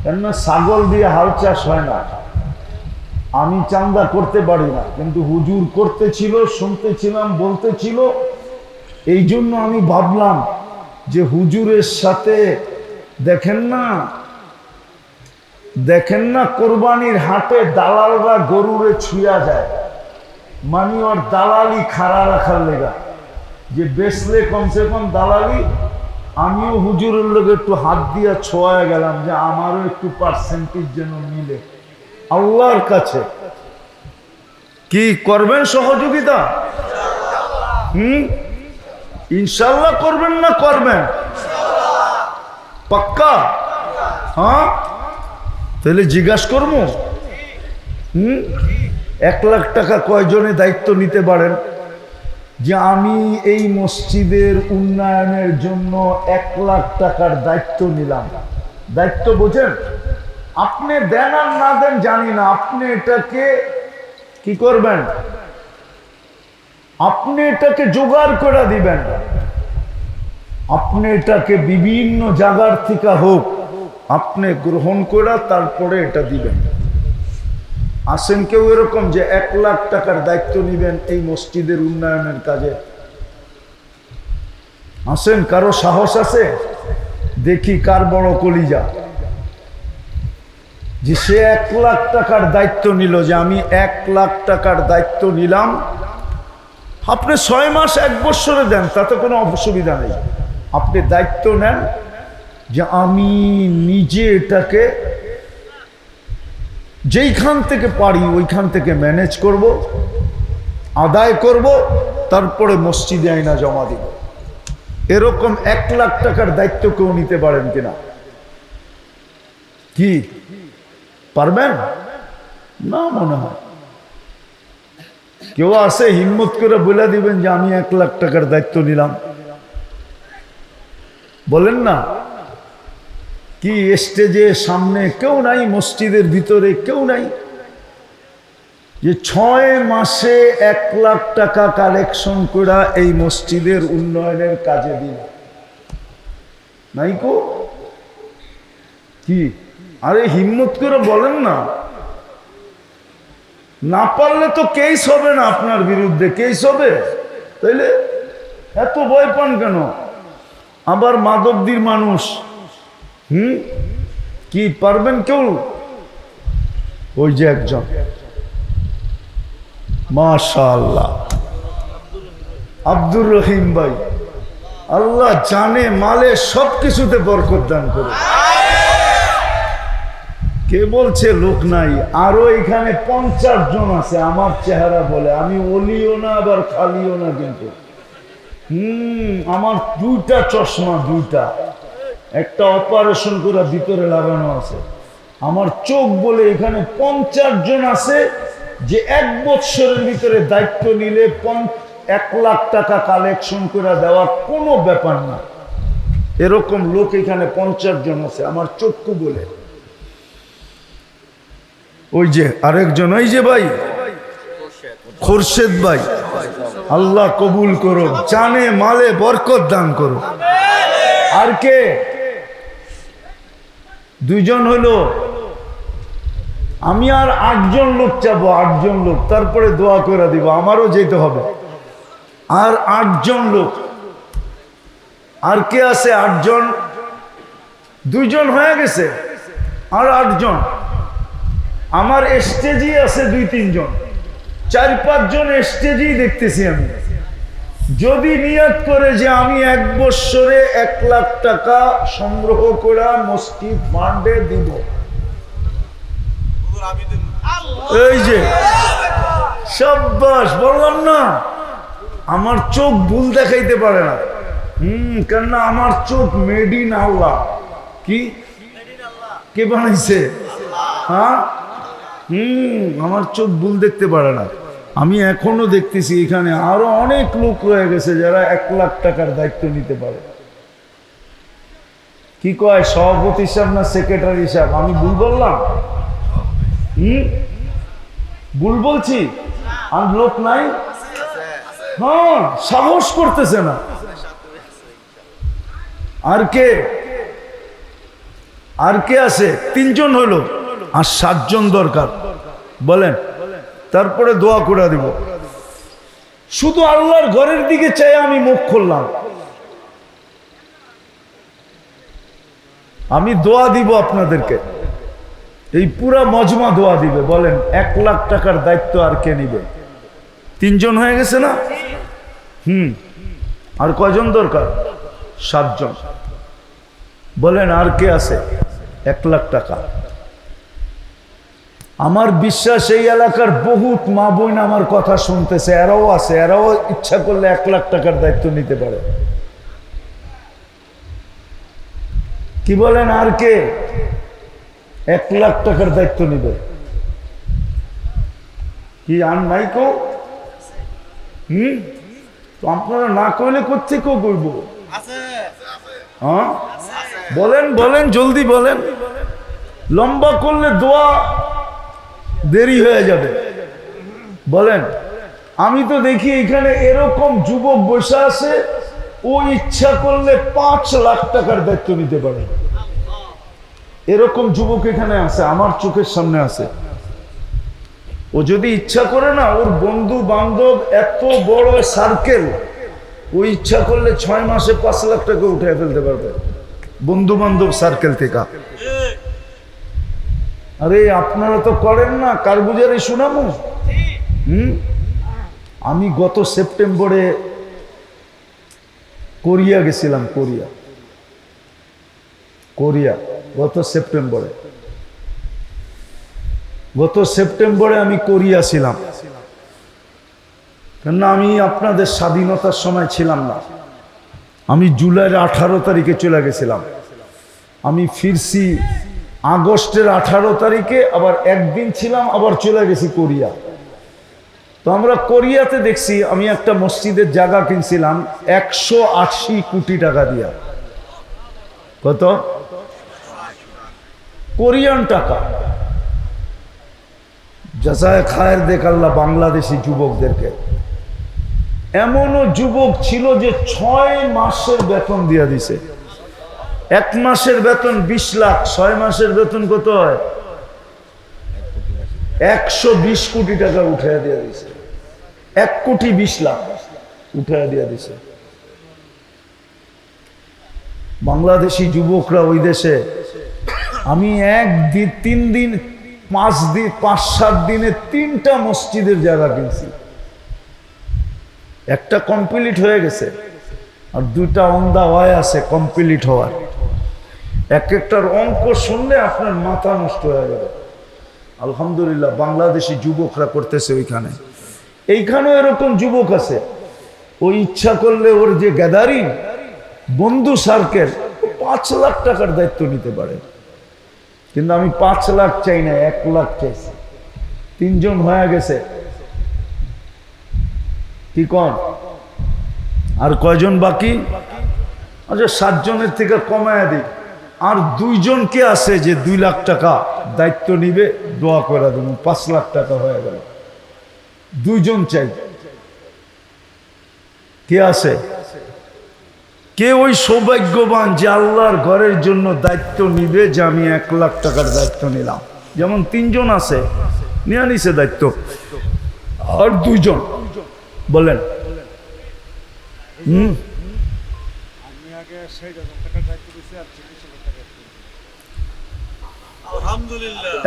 কেননা ছাগল দিয়ে হাল চাষ হয় না। আমি চাঁদা করতে পারি না, কিন্তু হুজুর করতেছিল, শুনতেছিলাম, বলতেছিল। এই জন্য আমি ভাবলাম যে হুজুরের সাথে দেখেন না কোরবানির হাটে দালালরা গরুরে ছুঁয়া যায়, মানে ওর দালালি খাড়া রাখার লেগা, যে বেচলে কমসে কম দালালি। আমিও হুজুরের লোক একটু হাত দিয়া ছোঁয়া গেলাম যে আমারও একটু পার্সেন্টেজ যেন মিলে আল্লাহর কাছে। কি করবেন সহযোগিতা? ইনশাল্লাহ করবেন না করবেন? পাক্কা? হ্যাঁ, তাহলে জিজ্ঞাসা করবো 1 লাখ টাকা কয়জনে দায়িত্ব নিতে পারেন যে আমি এই মসজিদের উন্নয়নের জন্য 1 লাখ টাকার দায়িত্ব নিলাম? দায়িত্ব বোঝেন? আপনি দেন আর না দেন জানি না, আপনি এটাকে কি করবেন? আপনি এটাকে জোগাড় করে দিবেন, আপনি এটাকে বিভিন্ন জায়গার থেকে হোক আপনি গ্রহণ করে তারপরে এটা দিবেন। আসেন কেউ এরকম যে 1 লাখ টাকার দায়িত্ব নিবেন এই মসজিদের উন্নয়নের কাজে? আসেন, কারো সাহস আছে? দেখি কার বড় কলিজা, যে সে 1 লাখ টাকার দায়িত্ব নিল, যে আমি 1 লাখ টাকার দায়িত্ব নিলাম। আপনি 6 মাস 1 বছরে দেন, তাতে কোনো অসুবিধা নেই। আপনি দায়িত্ব নেন যে আমি নিজে এটাকে যেইখান থেকে পারি ওইখান থেকে ম্যানেজ করব, আদায় করব, তারপরে মসজিদে আইনা জমা দিব। এরকম 1 লাখ টাকার দায়িত্ব কেউ নিতে পারেন কিনা? কি পারবেন না? মনে হয় কেউ আছে হিম্মত করে বলে দিবেন যে আমি 1 লাখ টাকার দায়িত্ব নিলাম? বলেন না। কি স্টেজে সামনে কেউ নাই, মসজিদের ভিতরে কেউ নাই যে 6 মাসে 1 লাখ টাকা কালেকশন করে এই মসজিদের উন্নয়নের কাজে দিল? নাই কো? কি আরে হিম্মত করে বলেন না। না পারলে তো কেস হবে না আপনার বিরুদ্ধে? কেস হবে? তাইলে এত ভয় পান কেন? আবার মাধবদীর মানুষ, কি পারবেন কেউ? ওই যে একজন, মাশাআল্লাহ, আব্দুর রহিম ভাই, আল্লাহ জানে মালে সবকিছুতে বরকত দান করে। কে বলছে লোক নাই? আরো এখানে 50 জন আছে আমার চেহারা বলে। আমি অলিও না আবার খালিও না, কিন্তু আমার 2টা চশমা, 2টা, একটা অপারেশন করে ভিতরে লাগানো আছে। আমার চোখ বলে এখানে 50 জন আছে যে 1 বছরের ভিতরে দায়িত্ব নিলে 1 লাখ টাকা কালেকশন করে দেওয়া কোনো ব্যাপার না। এরকম লোক এখানে 50 জন আছে আমার চক্ষু বলে। ওই যে আরেকজন, ওই যে ভাই খোরশেদ ভাই, আল্লাহ কবুল করো, জানে মালে বরকত দান করো। আর কে? 2 জন হলো। আমি আর 8 জন লোক চাবো, 8 জন লোক, তারপরে দোয়া করে দিব। আমারও যেতে হবে। আর 8 জন লোক। আর কে আছে? 8 জন। 2 জন হয়ে গেছে, আর 8 জন। আমার স্টেজই আছে 2-3 জন, 4-5 জন স্টেজই দেখতেছি আমি। যদি নিয়ত করে যে আমি 1 বছরে 1 লাখ টাকা সংগ্রহ করে মসজিদ ফান্ডে দিব, এই যে শাবাশ, বললাম না আমার চোখ ভুল দেখাইতে পারে না। কেননা আমার চোখ মেড ইন আল্লাহ। কি কে বানাইছে? হ্যাঁ, আমার চোখ ভুল দেখতে পারে না। আমি এখনো দেখতেছি এখানে আরো অনেক লোক রয়ে গেছে যারা 1 লাখ টাকার দায়িত্ব নিতে পারে। কি কয় সভাপতি হিসাব না সেক্রেটারি হিসাব? আমি ভুল বললাম? ভুল বলছি? আর লোক নাই? হ্যাঁ, সাহস করতেছে না। আর কে আর কে আছে? 3 জন হলো, আর 7 জন দরকার। বলেন, তারপরে দোয়া করে দিব। শুধু আল্লাহর ঘরের দিকে চাই আমি মুখ খুললাম, আমি দোয়া দিব আপনাদেরকে। এই পুরা মজমা দোয়া দিবে। বলেন 1 লাখ টাকার দায়িত্ব আর কে নিবে? 3 জন হয়ে গেছে না? আর কয়জন দরকার? 7 জন। বলেন আর কে আছে? 1 লাখ টাকা। আমার বিশ্বাস এই এলাকার বহুত মা বোন আমার কথা শুনতেছে, এরাও আছে, এরাও ইচ্ছা করলে 1 লাখ টাকার দায়িত্ব নিতে পারে। কি বলেন আর কে 1 লাখ টাকার দায়িত্ব নিবে? কি আর নাই কো? তো আপনারা না কইলে কোত্থেকেও করবো? হ্যাঁ বলেন, বলেন জলদি বলেন, লম্বা করলে দোয়া দেরি হয়ে যাবে। বলেন, আমি তো দেখি এখানে এরকম যুবক বসে আছে, ও ইচ্ছা করলে 5 লাখ টাকার দায়িত্ব নিতে পারে। এরকম যুবক এখানে আছে, আমার চোখের সামনে আছে। ও যদি ইচ্ছা করে না, ওর বন্ধু বান্ধব এত বড় সার্কেল, ও ইচ্ছা করলে 6 মাসে 5 লাখ টাকা উঠে ফেলতে পারবে বন্ধু বান্ধব সার্কেল থেকে। আরে আপনারা তো করেন না, কারগুজারি শোনাবো। আমি গত সেপ্টেম্বরে কোরিয়া গেছিলাম। কোরিয়া গত সেপ্টেম্বরে আমি কোরিয়া ছিলাম। কেননা আমি আপনাদের স্বাধীনতার সময় ছিলাম না, আমি জুলাইয়ের 18 তারিখে চলে গেছিলাম। আমি ফিরছি আগস্টের 18 তারিখে, আবার একদিন ছিলাম, আবার চলে গেছি কোরিয়া। তো আমরা কোরিয়াতে দেখছি, আমি একটা মসজিদের জায়গা কিনছিলাম 180 কোটি টাকা দিয়া। কত? কোরিয়ান টাকা। জাযায়ে খায়ের দেখ আল্লাহ বাংলাদেশি যুবকদেরকে। এমনও যুবক ছিল যে 6 মাসের বেতন দিয়া দিছে। 1 মাসের বেতন 20 লাখ, 6 মাসের বেতন কত হয়? 120 কোটি টাকা উঠাইয়া দিয়া দিছে। 1 কোটি 20 লাখ উঠাইয়া দিয়া দিছে। বাংলাদেশি যুবকরা ওই দেশে, আমি 1 দিন 3 দিন 5 দিন 5-7 দিনে 3টা মসজিদের জায়গা কিনছি। একটা কমপ্লিট হয়ে গেছে, আর 2টা অন দা ওয়ে আছে কমপ্লিট হওয়ার। একটার অঙ্ক শুনলে আপনার মাথা নষ্ট হয়ে যাবে। আলহামদুলিল্লাহ বাংলাদেশি যুবকরা করতেছে ওইখানে। এইখানেও এরকম যুবক আছে, ও ইচ্ছা করলে ওর যে গ্যাদারিং বন্ধু সার্কেল, 5 লাখ টাকার দায়িত্ব নিতে পারে। কিন্তু আমি 5 লাখ চাই না, 1 লাখ চাইছি। 3 জন হয়ে গেছে। কি কন? আর কয়জন বাকি? আচ্ছা 7 জনের থেকে কমায় দিই। আর 2 জন কে আছে যে 2 লাখ টাকা দায়িত্ব নিবে? দোয়া করে দেবো, 5 লাখ টাকা হয়ে গেল। 2 জন চাই। কে আছে? কে ওই সৌভাগ্যবান যে আল্লাহর ঘরের জন্য দায়িত্ব নিবে, যে আমি 1 লাখ টাকার দায়িত্ব নিলাম? যেমন 3 জন আছে, নিয়ে নিছে দায়িত্ব। আর 2 জন বলেন।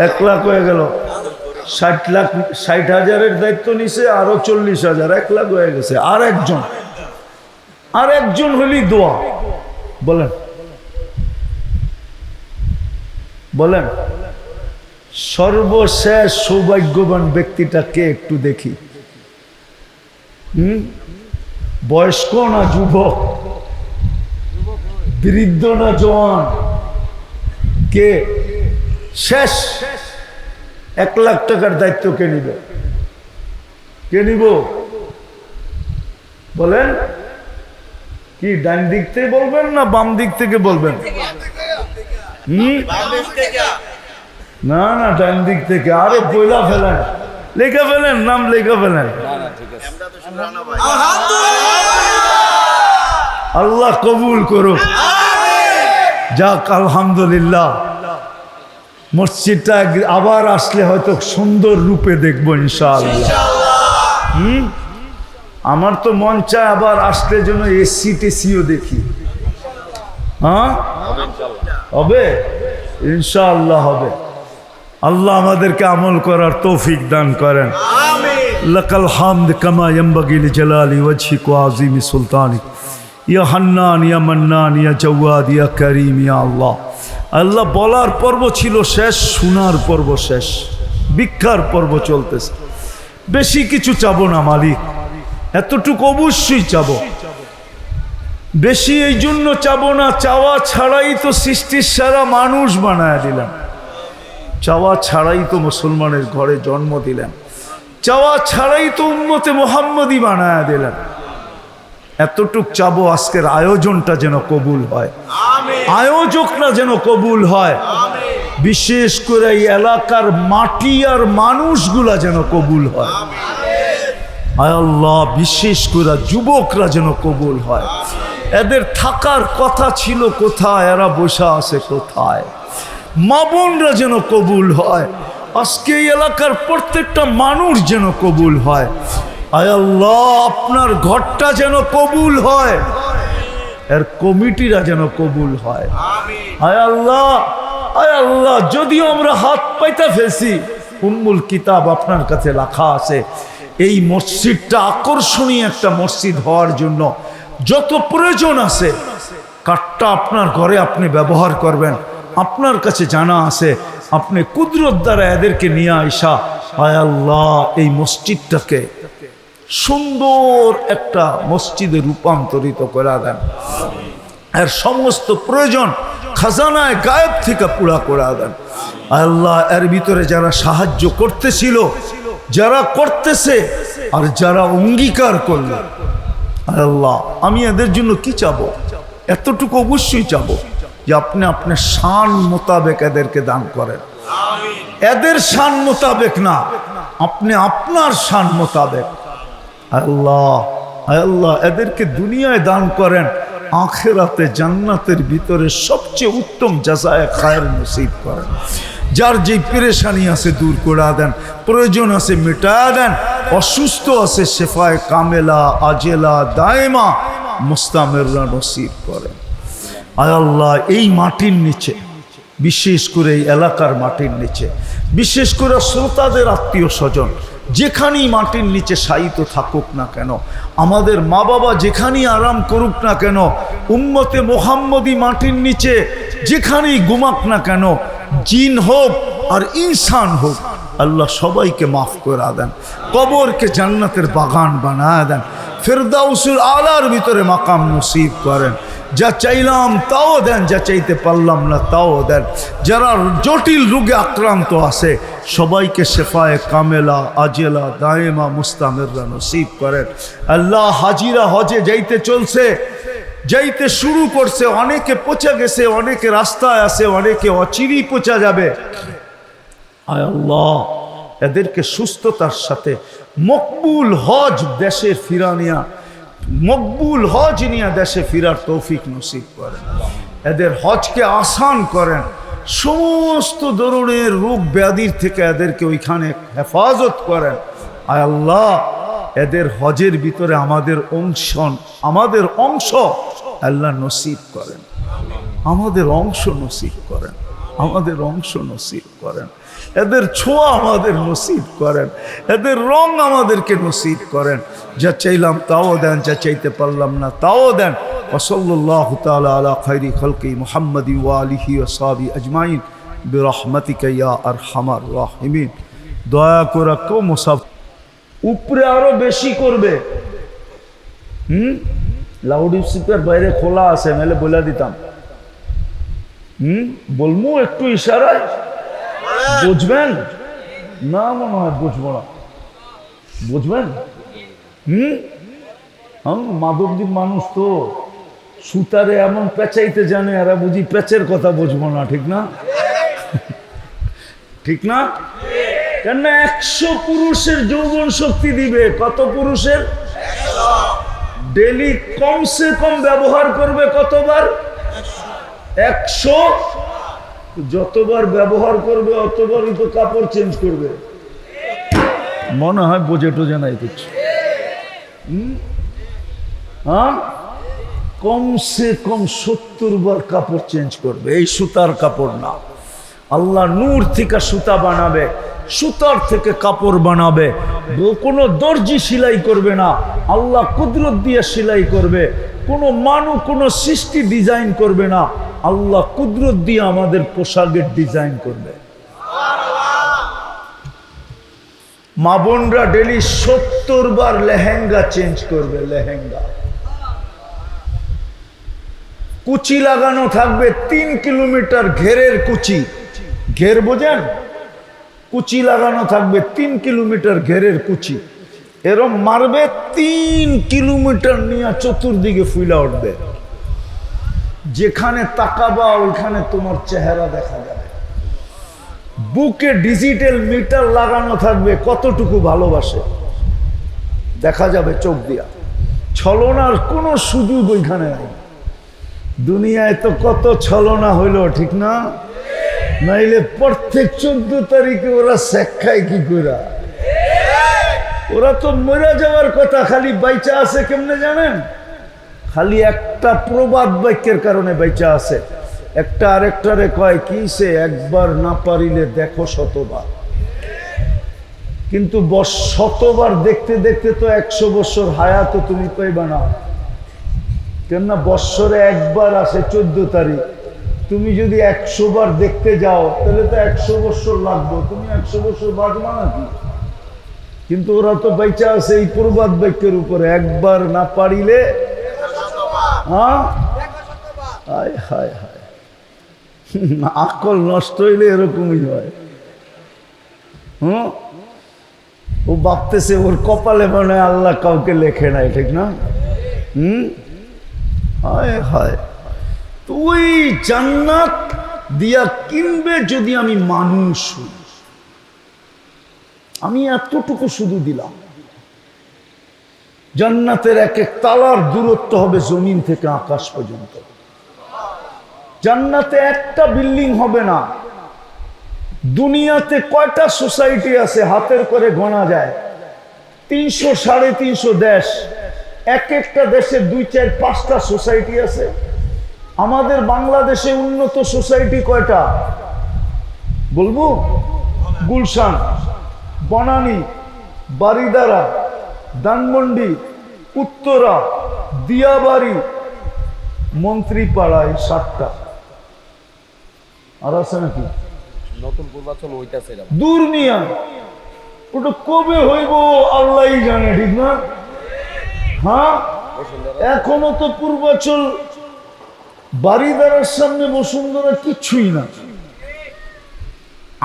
এক লাখ হয়ে গেল। 60,000-এর দায়িত্ব নিছে, আরো 40,000, 1 লাখ হয়ে গেছে। আর একজন হলি দোয়া। বলেন বলেন সর্বশেষ সৌভাগ্যবান ব্যক্তিটা কে একটু দেখি। বয়স্ক না যুবক, বৃদ্ধ না জওয়ান, কে শেষ 1 লাখ টাকার দায়িত্ব কে নিবে? কে নিব? বলেন। কি ডান দিক থেকে বলবেন না বাম দিক থেকে বলবেন? না না, ডান দিক থেকে। আরে বইলা ফেলেন, লেখা ফেলেন, নাম লেখা ফেলেন। আল্লাহ কবুল করুক। যাক আলহামদুলিল্লাহ, মসজিদটা আবার আসলে হয়তো সুন্দর রূপে দেখবো ইনশাআল্লাহ। আমার তো মন চায় আবার আসলে যেন এসি টেসিও দেখি। হ্যাঁ হবে ইনশাআল্লাহ, হবে। আল্লাহ আমাদেরকে আমল করার তৌফিক দান করেন। লাকাল হামদ কামা ইয়ানবাগি লিজালালি ওয়াজহিক ওয়া আযীমি সুলতানিক ইয়া হান্নান ইয়া মান্নান ইয়া জাওয়াদ ইয়া কারীম ইয়া আল্লাহ। আল্লাহ বলার পর্ব ছিল শেষ, শোনার পর্ব শেষ, ভিক্ষার পর্ব চলতেছে। বেশি কিছু চাবো না মালিক, এতটুকু অবশ্যই চাবো। বেশি এই জন্য চাবো না, চাওয়া ছাড়াই তো সৃষ্টির সারা মানুষ বানায় দিলেন, চাওয়া ছাড়াই তো মুসলমানের ঘরে জন্ম দিলেন, চাওয়া ছাড়াই তো উম্মতে মুহাম্মদী বানায় দিলেন। এতটুক চাবো আজকের আয়োজনটা যেন কবুল হয়, আয়োজকরা যেন কবুল হয়, বিশেষ করে এই এলাকার মাটি আর মানুষগুলা যেন কবুল হয়। আয় আল্লাহ, বিশেষ করে যুবকরা যেন কবুল হয়। এদের থাকার কথা ছিল কোথায়, এরা বসা আছে কোথায়? মা বোনরা যেন কবুল হয়, আজকে এই এলাকার প্রত্যেকটা মানুষ যেন কবুল হয়। আয় আল্লাহ, আপনার ঘরটা যেন কবুল হয়, এর কমিটিরা যেন কবুল হয়। আয় আল্লাহ, আয় আল্লাহ, যদিও আমরা হাত পাইতে ফেলছি, উম্মুল কিতাব আপনার কাছে লেখা আছে এই মসজিদটা আকর্ষণীয় একটা মসজিদ হওয়ার জন্য যত প্রয়োজন আছে কাঠটা আপনার ঘরে আপনি ব্যবহার করবেন। আপনার কাছে জানা আছে, আপনি কুদরত দ্বারা এদেরকে নিয়ে আইসা আয় আল্লাহ এই মসজিদটাকে সুন্দর একটা মসজিদে রূপান্তরিত করে দেন। এর সমস্ত প্রয়োজন খাজানায় গায়েব থেকে পুরা করে দেন। আল্লাহ, এর ভিতরে যারা সাহায্য করতেছিল, যারা করতেছে, আর যারা অঙ্গীকার করল, আল্লাহ আমি এদের জন্য কি চাবো? এতটুকু অবশ্যই চাবো যে আপনি আপনার শান মোতাবেক এদেরকে দান করেন। এদের শান মোতাবেক না, আপনি আপনার শান মোতাবেক। আল্লাহ, আল্লাহ এদেরকে দুনিয়ায় দান করেন, আখিরাতে জান্নাতের ভিতরে সবচেয়ে উত্তম জাযায়ে খায়ের নসিব করেন। যার যেই পেরেশানি আছে দূর করে দেন, প্রয়োজন আছে মিটায়া দেন, অসুস্থ আছে শেফায়ে কামেলা আজেলা দায়েমা মুস্তামেররা নসিব করেন। আয় আল্লাহ, এই মাটির নিচে, বিশেষ করে এই এলাকার মাটির নিচে, বিশেষ করে শ্রোতাদের আত্মীয় স্বজন যেখানেই মাটির নিচে শায়িত থাকুক না কেন, আমাদের মা বাবা যেখানেই আরাম করুক না কেন, উম্মতে মুহাম্মদী মাটির নিচে যেখানেই ঘুমাক না কেন, জিন হোক আর ইনসান হোক, আল্লাহ সবাইকে মাফ করে দেন, কবরকে জান্নাতের বাগান বানায় দেন, ফেরদাউসুল আলার ভিতরে মাকাম নসিব করেন। যা চাইলাম তাও দেন, যা চাইতে পারলাম না তাও দেন। যারা জটিল রোগে আক্রান্ত আছে সবাইকে শেফায়ে কামেলা আজেলা দায়েমা মুস্তামেররা নসিব করেন। আল্লাহ, হাজিরা হজে যাইতে চলছে, যাইতে শুরু করছে, অনেকে পচে গেছে, অনেকে রাস্তায় আছে, অনেকে অচিরেই পচা যাবে। আয় আল্লাহ, এদেরকে সুস্থতার সাথে মকবুল হজ দেশে ফিরানিয়া, মকবুল হজ নিয়ে দেশে ফিরার তৌফিক নসিব করেন। এদের হজকে আসান করেন, সমস্ত ধরনের রোগ ব্যাধির থেকে এদেরকে ওইখানে হেফাজত করেন। আয় আল্লাহ, এদের হজের ভিতরে আমাদের অংশ আল্লাহ নসিব করেন, আমাদের অংশ নসিব করেন, আমাদের অংশ নসিব করেন। এদের ছোঁয়া আমাদের নসিব করেন, এদের রং আমাদেরকে নসিব করেন। যা চাইলাম তাও দেন, যা চাইতে পারলাম না তাও দেন। ওয়াসাল্লাল্লাহু তাআলা আলা খায়রি খালকি মুহাম্মাদি ওয়া আলিহি ওয়া সাহবিহি আজমাইন বিরহমাতিকা ইয়া আরহামার রাহিমিন। দয়া করে কেউ মুসাফ উপরে আরো বেশি করবে। লাউড স্পিকার বাইরে খোলা আছে, নাহলে বলে দিতাম। বলবো একটু ইশারায়, বুঝবেন না? মনে হয় বুঝবো না, বুঝবেন? মাধবদীপ মানুষ তো সুতারে এমন পেঁচাইতে জানে, এরা বুঝি পেঁচের কথা বুঝবো না, ঠিক না? ঠিক না? কেন 100 পুরুষের যৌবন শক্তি দিবে, কত পুরুষের? ডেলি কমসে কম ব্যবহার করবে কতবার? 100, যতবার ব্যবহার করবে অতবারই তো কাপড় চেঞ্জ করবে। মনে হয় বোঝে টোঝে নাই কিছু। হ্যাঁ, কমসে কম 70 বার কাপড় চেঞ্জ করবে। এই সুতার কাপড় না, আল্লাহ নূর থেকে সুতা বানাবে, সুতার থেকে কাপড় বানাবে। কোনো দর্জি সেলাই করবে না, আল্লাহ কুদরত দিয়ে সেলাই করবে। কোনো মানুষ কোনো সৃষ্টি ডিজাইন করবে না, আল্লাহ কুদরত দিয়ে আমাদের পোশাকের ডিজাইন করবে। মা বোনরা ডেলি 70 বার লেহেঙ্গা চেঞ্জ করবে। লেহেঙ্গা কুচি লাগানো থাকবে 3 কিলোমিটার ঘেরের কুচি। ঘের বোঝেন? কুচি লাগানো থাকবে 3 কিলোমিটার ঘেরের কুচি। এরম মারবে 3 কিলোমিটার নিয়ে চতুর্দিকে ফুলা উঠবে। যেখানে তাকাবা ওইখানে তোমার চেহারা দেখা যাবে। বুকে ডিজিটাল মিটার লাগানো থাকবে, কতটুকু ভালোবাসে দেখা যাবে চোখ দিয়া। ছলনার কোনো সুযোগ ওইখানে নাই। দুনিয়ায় তো কত ছলনা হইলো, ঠিক না? নাইলে প্রত্যেক 14 তারিখে ওরা শেখায় কি করে? ওরা তো মরে যাওয়ার কথা, খালি বাইচা আছে কেমনে জানেন? খালি একটা প্রবাদ বাক্যের কারণে বাইচা আছে। একটা আরেকটারে কয় কি, সে একবার না পারিলে দেখো শতবার। কিন্তু শতবার দেখতে দেখতে তো 100 বছর হায়াত তুমি পাইবা না। কেননা বৎসরে একবার আসে 14 তারিখ। তুমি যদি 100 বার দেখতে যাও তাহলে তো 100 বছর লাগবে। তুমি 100 বছর বাঁচবা নাকি? কিন্তু ওরা তো বাইচা আছে এই প্রবাদ বাক্যের উপরে, একবার না পারিলে। হ্যাঁ, হায় হায় হায়, আকল নষ্ট হইলে এরকমই হয়। ও ভাবতেছে ওর কপালে মনে হয় আল্লাহ কাউকে লেখে নাই, ঠিক না? হায় হায়। তো ওই জান্নাত দিয়া কিনবে যদি আমি মানুষ হই। আমি এতটুকু শুধু দিলাম, জান্নাতের এক এক তালার দূরত্ব হবে জমিন থেকে আকাশ পর্যন্ত। জান্নাতে একটা বিল্ডিং হবে না। দুনিয়াতে কয়টা সোসাইটি আছে হাতের করে গোনা যায়। 300 350 দেশ, এক একটা দেশে 2, 4, 5টা সোসাইটি আছে। আমাদের বাংলাদেশে উন্নত সোসাইটি কয়টা বলবো? গুলশান, বনানী, বারিদারা, ধানমন্ডি, উত্তরা, দিয়াবাড়ি, মন্ত্রীপাড়ায় 7টা। আর আছে নাকি? নতুন পূর্বাচল হইতাছে না। দূর মিয়া, ওটা কবে হইব আল্লাহই জানে, ঠিক না? হ্যাঁ, এখনো তো পূর্বাচল বাড়িদারার সামনে বসুন্ধরা কিছুই না।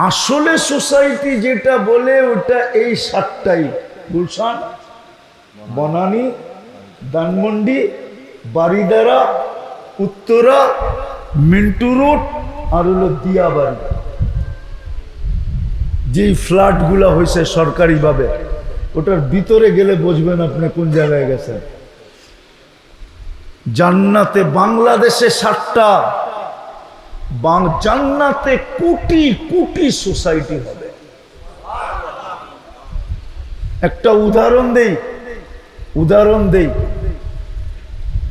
আসলে সোসাইটি যেটা বলে ওটা এই 7টাই: গুলশান, বনানী, ধানমন্ডি, বারিদারা, উত্তরা, মিন্টু রোড আর হলো দিয়াবাড়ি। যেই ফ্ল্যাটগুলা হয়েছে সরকারিভাবে, ওটার ভিতরে গেলে বুঝবেন আপনি কোন জায়গায় গেছেন। জান্নাতে বাংলাদেশে 7টা, জান্নাতে কোটি কোটি সোসাইটি হবে। একটা উদাহরণ দেই।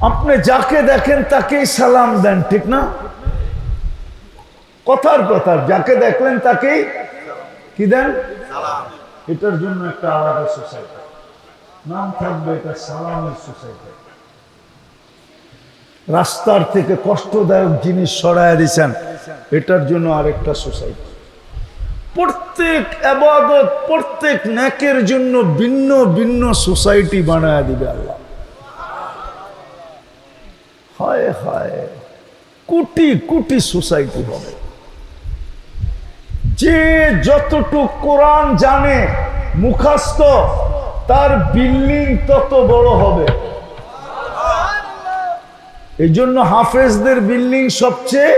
আপনি যাকে দেখেন তাকেই সালাম দেন, ঠিক না? কথার যাকে দেখলেন তাকেই কি দেন? সালাম। এটার জন্য একটা আলাদা সোসাইটি নাম থাকবে, এটা সালামের সোসাইটি। রাস্তার থেকে কষ্টদায়ক জিনিস সরায় দিচ্ছেন, এটার জন্য আরেকটা সোসাইটি। প্রত্যেক ইবাদত, প্রত্যেক নেকের জন্য ভিন্ন ভিন্ন সোসাইটি বানায় দিবে আল্লাহ। হায় হায়, কোটি কোটি সোসাইটি হবে। যে যতটুক কোরআন জানে মুখস্থ, তার বিল্ডিং তত বড় হবে। এই জন্য হাফেজদের বিল্ডিং সবচেয়ে,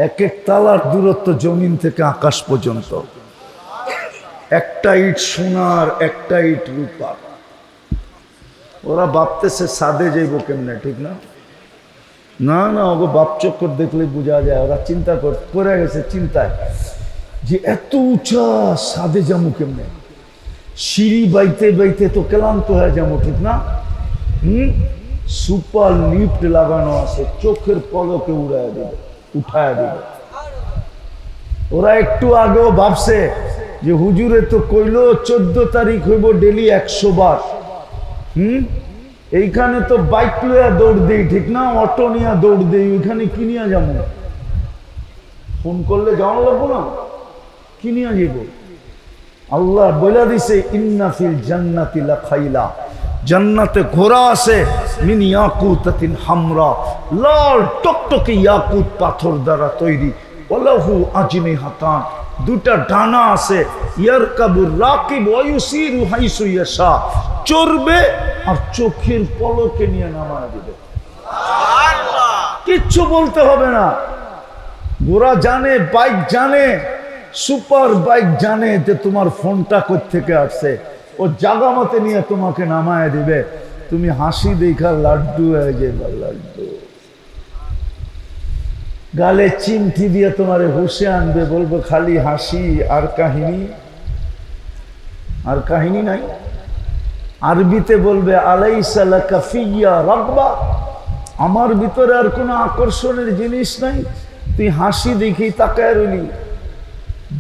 এক এক তালার দূরত্ব জমিন থেকে আকাশ পর্যন্ত। একটা ইট সোনার, একটা ইট রূপার। ওরা ভাবতেছে সাদে যাইব কেমনে, ঠিক না? না না, ওগো বাপ চক্কর দেখলে বোঝা যায়, ওরা চিন্তা করে গেছে চিন্তায় যে এত উঁচা সাদে যাবো কেমনে, সিঁড়ি বাইতে বাইতে তো ক্লান্ত হয়ে যাবো, ঠিক না? সুপার লিফট লাগানো আছে, চোখের পলকে উঠায় দেবে। ওরা একটু আগেও ভাবছে যে হুজুরে তো কইলো 14 তারিখ হইব ডেলি 100 বার। এইখানে তো বাইক লইয়া দৌড় দেই, ঠিক না? অটো নিয়ে দৌড় দেই, ওইখানে কি নিয়ে যাবো? ফোন করলে যাওয়া লাগবো না, কি নিয়ে যাব? আল্লাহ বলে দিছে ইন্না ফিল জান্নাতি লাখাইলা, জান্নাতে ঘোড়া আছে মিন ইয়াকুতাতিন হামরা, লাল টকটকে ইয়াকুত পাথর দ্বারা তৈরি, ওয়ালাহু আজনিহাতান, দুটা ডানা আছে, ইয়ারকাবুর রাকিব ওয়া ইউসিরু হাইসু ইয়াশা, চড়বে আর চোখের পলকে নিয়ে নামায় দিবে। সুবহানাল্লাহ, কিচ্ছু বলতে হবে না। ঘোড়া জানে, বাইক জানে, সুপার বাইক জানে যে তোমার ফোনটা কোথা থেকে আসছে, ও জাগা মতে নিয়ে তোমাকে নামায় দিবে। তুমি হাসি দেখা লাড্ডু হয়ে যাবে, লাড্ডু গালে চিমটি দিয়ে তোমার হুশে আনবে, বলবো খালি হাসি আর কাহিনী, আর কাহিনী নাই। আরবিতে বলবে আলাইসা লাকা ফিয়া রাগবা, আমার ভিতরে আর কোনো আকর্ষণের জিনিস নাই, তুই হাসি দেখি তাকায় রইলি।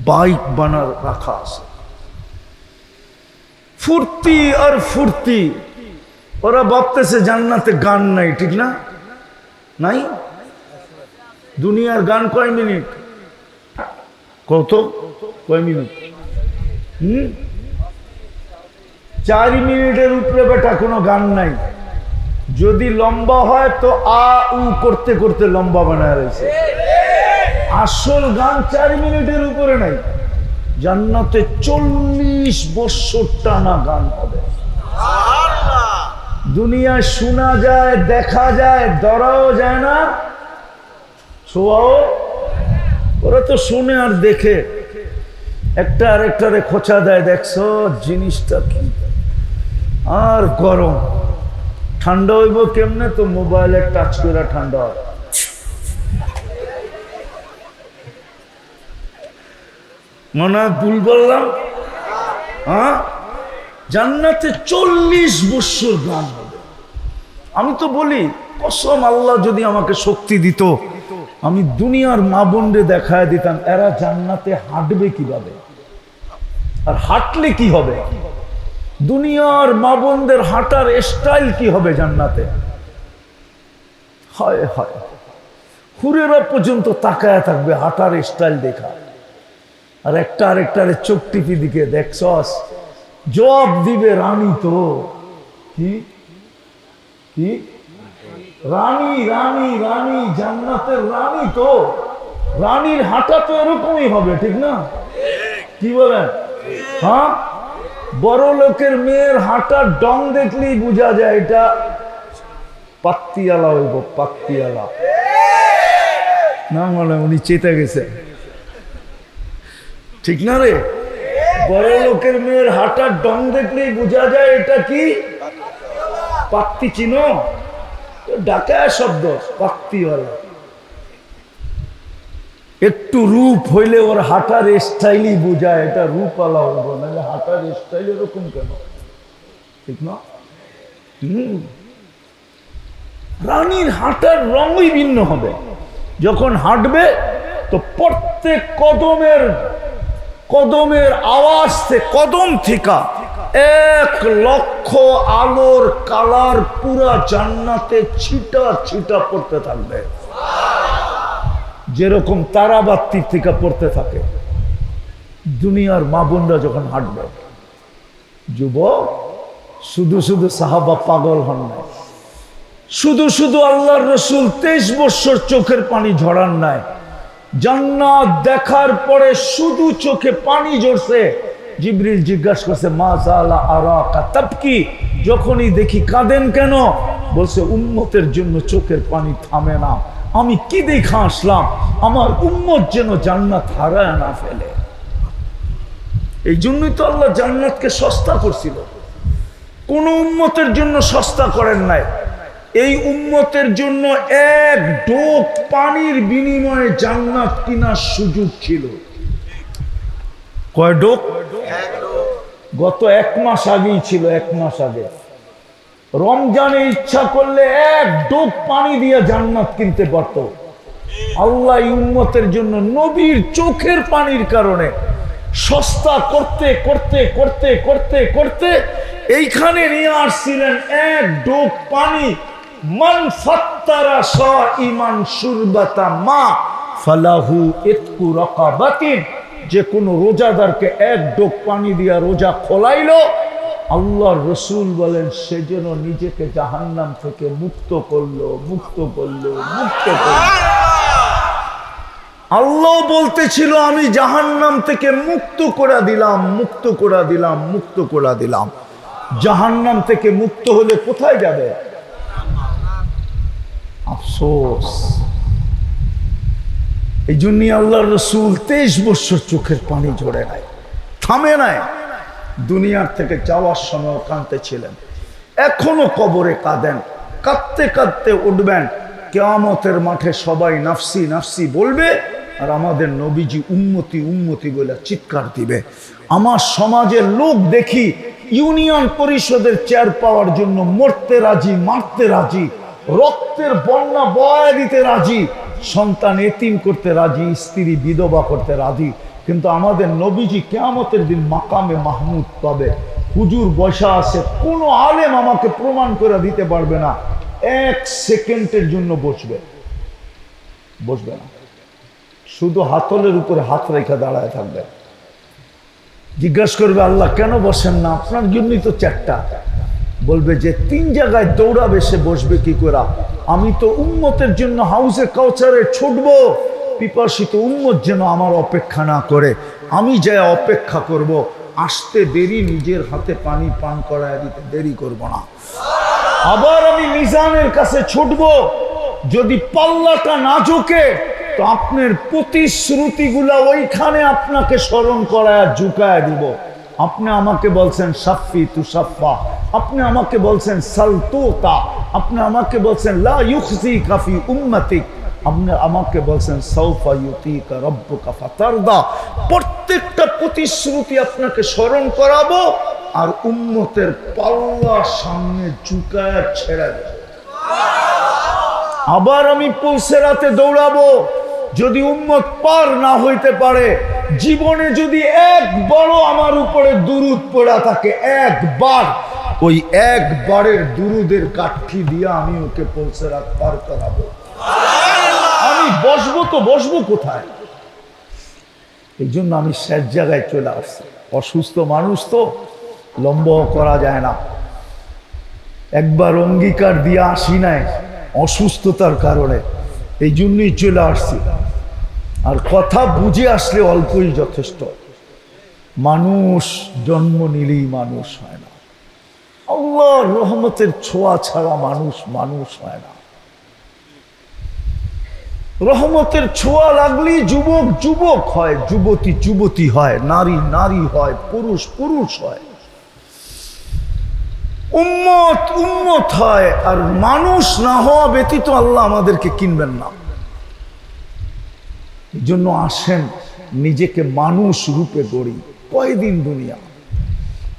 বাইক বানার রাখা আছে, ফুর্তি আর ফুর্তি। ওরা ভাবতেছে জান্নাতে গান নাই, ঠিক না? নাই। দুনিয়ার গান কয় মিনিট? কত? কয় মিনিট? 4 মিনিটের উপরে বেটা কোনো গান নাই। যদি লম্বা হয় তো আ উ করতে করতে লম্বা বানায় রয়েছে। আসল গান 4 মিনিটের উপরে নাই। জান্নাতে 40 বছর টানা গান হবে। দুনিয়ায় শোনা যায়, দেখা যায়, ধরাও যায় না, ছোঁয়াও। ওরা তো শুনে আর দেখে, একটা আরেকটারে খোঁচা দেয়, দেখছো জিনিসটা কি। আর গরম, ঠান্ডা হইব কেমনে? তো মোবাইলে টাচ করে ঠান্ডা হয়। মনে হয় ভুল বললাম? হ্যাঁ, জান্নাতে 40 বছর গান হবে। আমি তো বলি কসম, আল্লাহ যদি আমাকে শক্তি দিত, আমি দুনিয়ার মা বোনরে দেখায় দিতাম এরা জান্নাতে হাঁটবে কিভাবে, আর হাঁটলে কি হবে। দুনিয়ার মা বোনদের হাঁটার স্টাইল কি হবে জান্নাতে। হয় হয়, হুরেরা পর্যন্ত তাকায় থাকবে হাঁটার স্টাইল দেখা, আর একটা আরেকটারে চোখ টিপি দিকে দেখছস, জবাব দিবে রানী। তো কি কি রানী, রানী, রানী, জান্নাতের রানী। তো রানীর হাঁটা তো এরকমই হবে, ঠিক না? কি বলেন? হ্যাঁ, বড় লোকের মেয়ের হাঁটার ডং দেখলেই বোঝা যায় এটা পাত্তিওয়ালা হইব, পাত্তিওয়ালা। না মানে উনি চেতে গেছে, ঠিক না রে? বড় লোকের মেয়ের হাঁটার ডং দেখলেই বোঝা যায় এটা কি পাত্তি। চিনো? ঢাকায় শব্দ পাত্তিওয়ালা। একটু রূপ হইলে ওর হাঁটার স্টাইলই বোঝায় এটা রূপওয়ালা হইব, নাহলে হাঁটার স্টাইল এরকম কেন, ঠিক না? রানীর হাঁটার রঙই ভিন্ন হবে। যখন হাঁটবে তো প্রত্যেক কদমের কদমের আওয়াজ থেকে, কদম থেকে 1 লক্ষ আলোর কালার পুরা জান্নাতে ছিটা ছিটা পড়তে থাকবে, যেরকম তারাবাতি থেকে পড়তে থাকে। দুনিয়ার মা বোনরা যখন হাঁটবে, যুবক শুধু শুধু সাহাবা পাগল হন নাই, শুধু শুধু আল্লাহর রসুল 23 বছর চোখের পানি ঝরান নাই। জান্নাত দেখার পরে শুধু চোখে পানি ঝরছে। জিবরিল জিজ্ঞাসা করছে মা জালা আরাকা তাবকি, যখনই দেখি কাঁদেন কেন? বলছে উম্মতের জন্য চোখের পানি থামে না। আমি কি দেখা আসলাম, আমার উম্মত যেন জান্নাত হারায় না ফেলে। এই জন্যই তো আল্লাহ জান্নাতকে সস্তা করছিল, কোন উম্মতের জন্য সস্তা করেন নাই। এই উম্মতের জন্য এক ঢোক পানির বিনিময়ে জান্নাত কেনার সুযোগ ছিল। কয় ঢোক? গত 1 মাস আগেই ছিল, 1 মাস আগে রমজানে ইচ্ছা করলে এক ঢোক পানি দিয়ে জান্নাত কিনতে পারত। আল্লাহ উম্মতের জন্য নবীর চোখের পানির কারণে সস্তা করতে করতে করতে করতে করতে এইখানে নিয়ে আসছিলেন এক ঢোক পানি। মান ফাত্তারা শাইমান শুরবাতা মা ফালাহু ইতকু রাকাবাতিন, যে কোনো রোজাদারকে এক ঢোক পানি দিয়া রোজা খোলাইলো, আল্লাহর রাসূল বলেন সে যেন নিজেকে জাহান্নাম থেকে মুক্ত করলো, মুক্ত করলো, মুক্ত করলো। আল্লাহ বলতেছিল আমি জাহান্নাম থেকে মুক্ত করে দিলাম, মুক্ত করে দিলাম, মুক্ত করে দিলাম। জাহান্নাম থেকে মুক্ত হলে কোথায় যাবে? আফসোস। এই জন্যই আল্লাহর রাসূল 23 বছর চোখের পানি ঝরে নাই, থামে নাই। দুনিয়ার থেকে যাওয়ার সময় কাঁদতে ছিলেন, এখনো কবরে কাঁদেন, কাঁদতে কাঁদতে উঠবেন। কিয়ামতের মাঠে সবাই নাফসি নাফসি বলবে, আর আমাদের নবীজি উম্মতি উম্মতি বলে চিৎকার দিবে। আমার সমাজের লোক দেখি ইউনিয়ন পরিষদের চেয়ার পাওয়ার জন্য মরতে রাজি, মারতে রাজি, রক্তের বন্যা বয়া দিতে রাজি, সন্তান এতিম করতে রাজি, স্ত্রী বিধবা করতে রাজি। কিন্তু আমাদের নবীজি কিয়ামতের দিন মাকামে মাহমুদ পাবে। হুজুর বসা আছে, কোনো আলেম আমাকে প্রমাণ করে দিতে পারবে না 1 সেকেন্ডের জন্য বসবে, বসবে না, শুধু হাতলের উপরে হাত রেখে দাঁড়ায় থাকবে। জিজ্ঞাসা করবে আল্লাহ কেন বসেন না? আপনার জন্যই তো 4টা। বলবে যে 3 জায়গায় দৌড়াবে, সে বসবে কি করে? আমি তো উম্মতের জন্য হাউজে কাউসারে ছুটবো, পিপাসিত উম্মত যেন আমার অপেক্ষা না করে, আমি যাই অপেক্ষা করব। আসতে দেরি, নিজের হাতে পানি পান করায় দিতে দেরি করব না। আবার আমি মিজানের কাছে ছুটবো, যদি পাল্লাটা না ঝুঁকে তো আপনার প্রতিশ্রুতিগুলা ওইখানে আপনাকে স্মরণ করায় ঝুঁকায় দিব। আপনি আমাকে বলছেন সাফি তু সাফা, আপনি আমাকে বলছেন সালতুতা, আপনি আমাকে বলছেন লা ইউখজি কাফি উম্মতিক, আপনি আমাকে বলছেন সাউফা ইউতিকা রাব্বুকা ফাতারদা। প্রত্যেকটা প্রতিশ্রুতি আপনাকে স্মরণ করাবো, আর উম্মতের পাল্লা সামনে ঝুঁকায় ছেড়ে দেব। আবার আমি পুলসেরাতে দৌড়াবো, যদি উম্মত পার না হইতে পারে, জীবনে যদি একবারও আমার উপরে দুরুদ পড়া থাকে, একবার, ওই একবারের দুরুদের কাঠি দিয়ে আমি ওকে পুলসেরাত পার করাবো। আমি বসবো তো বসবো কোথায়? এই জন্য আমি শেষ জায়গায় চলে আসছি। অসুস্থ মানুষ তো লম্বা করা যায় না, একবার অঙ্গীকার দিয়ে আসি নাই অসুস্থতার কারণে, এই জন্যই চলে আসছি। আর কথা বুঝে আসলে অল্পই যথেষ্ট। মানুষ জন্ম নিলেই মানুষ হয় না, আল্লাহর রহমতের ছোঁয়া ছাড়া মানুষ মানুষ হয় না। রহমতের ছোঁয়া লাগলেই যুবক যুবক হয়, যুবতী যুবতী হয়, নারী নারী হয়, পুরুষ পুরুষ হয়, উম্মত উম্মত হয়। আর মানুষ না হওয়া ব্যতীত আল্লাহ আমাদেরকে কিনবেন না। এই জন্য আসেন নিজেকে মানুষ রূপে গড়ি। কয়দিন দুনিয়া?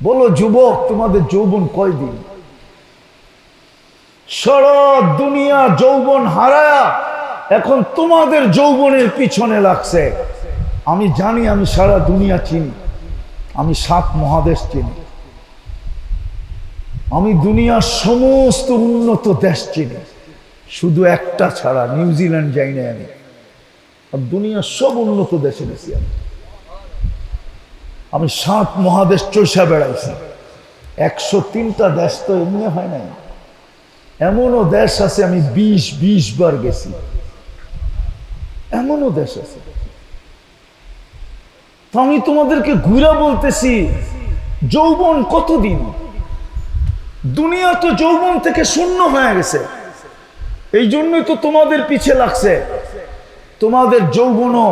বলো যুবক, তোমাদের যৌবন কয়দিন? সারা দুনিয়া যৌবন হারায়া এখন তোমাদের যৌবনের পিছনে লাগছে। আমি জানি, আমি সারা দুনিয়া চিনি, আমি 7 মহাদেশ চিনি, আমি দুনিয়ার সমস্ত উন্নত দেশ চিনি, শুধু একটা ছাড়া, নিউজিল্যান্ড যাই না আমি। আর দুনিয়ার সব উন্নত দেশে গেছি আমি 7 মহাদেশ চষা বেড়াইছি। 103টা দেশ তো এমনি হয় নাই, এমনও দেশ আছে আমি 20 বার গেছি, এমনও দেশ আছে। তো আমি তোমাদেরকে ঘুরা বলতেছি, যৌবন কতদিন? দুনিয়া তো যৌবন থেকে শূন্য হয়ে গেছে। এই জন্যই তো তোমাদের পিছে লাগছে। তোমাদের যৌবনও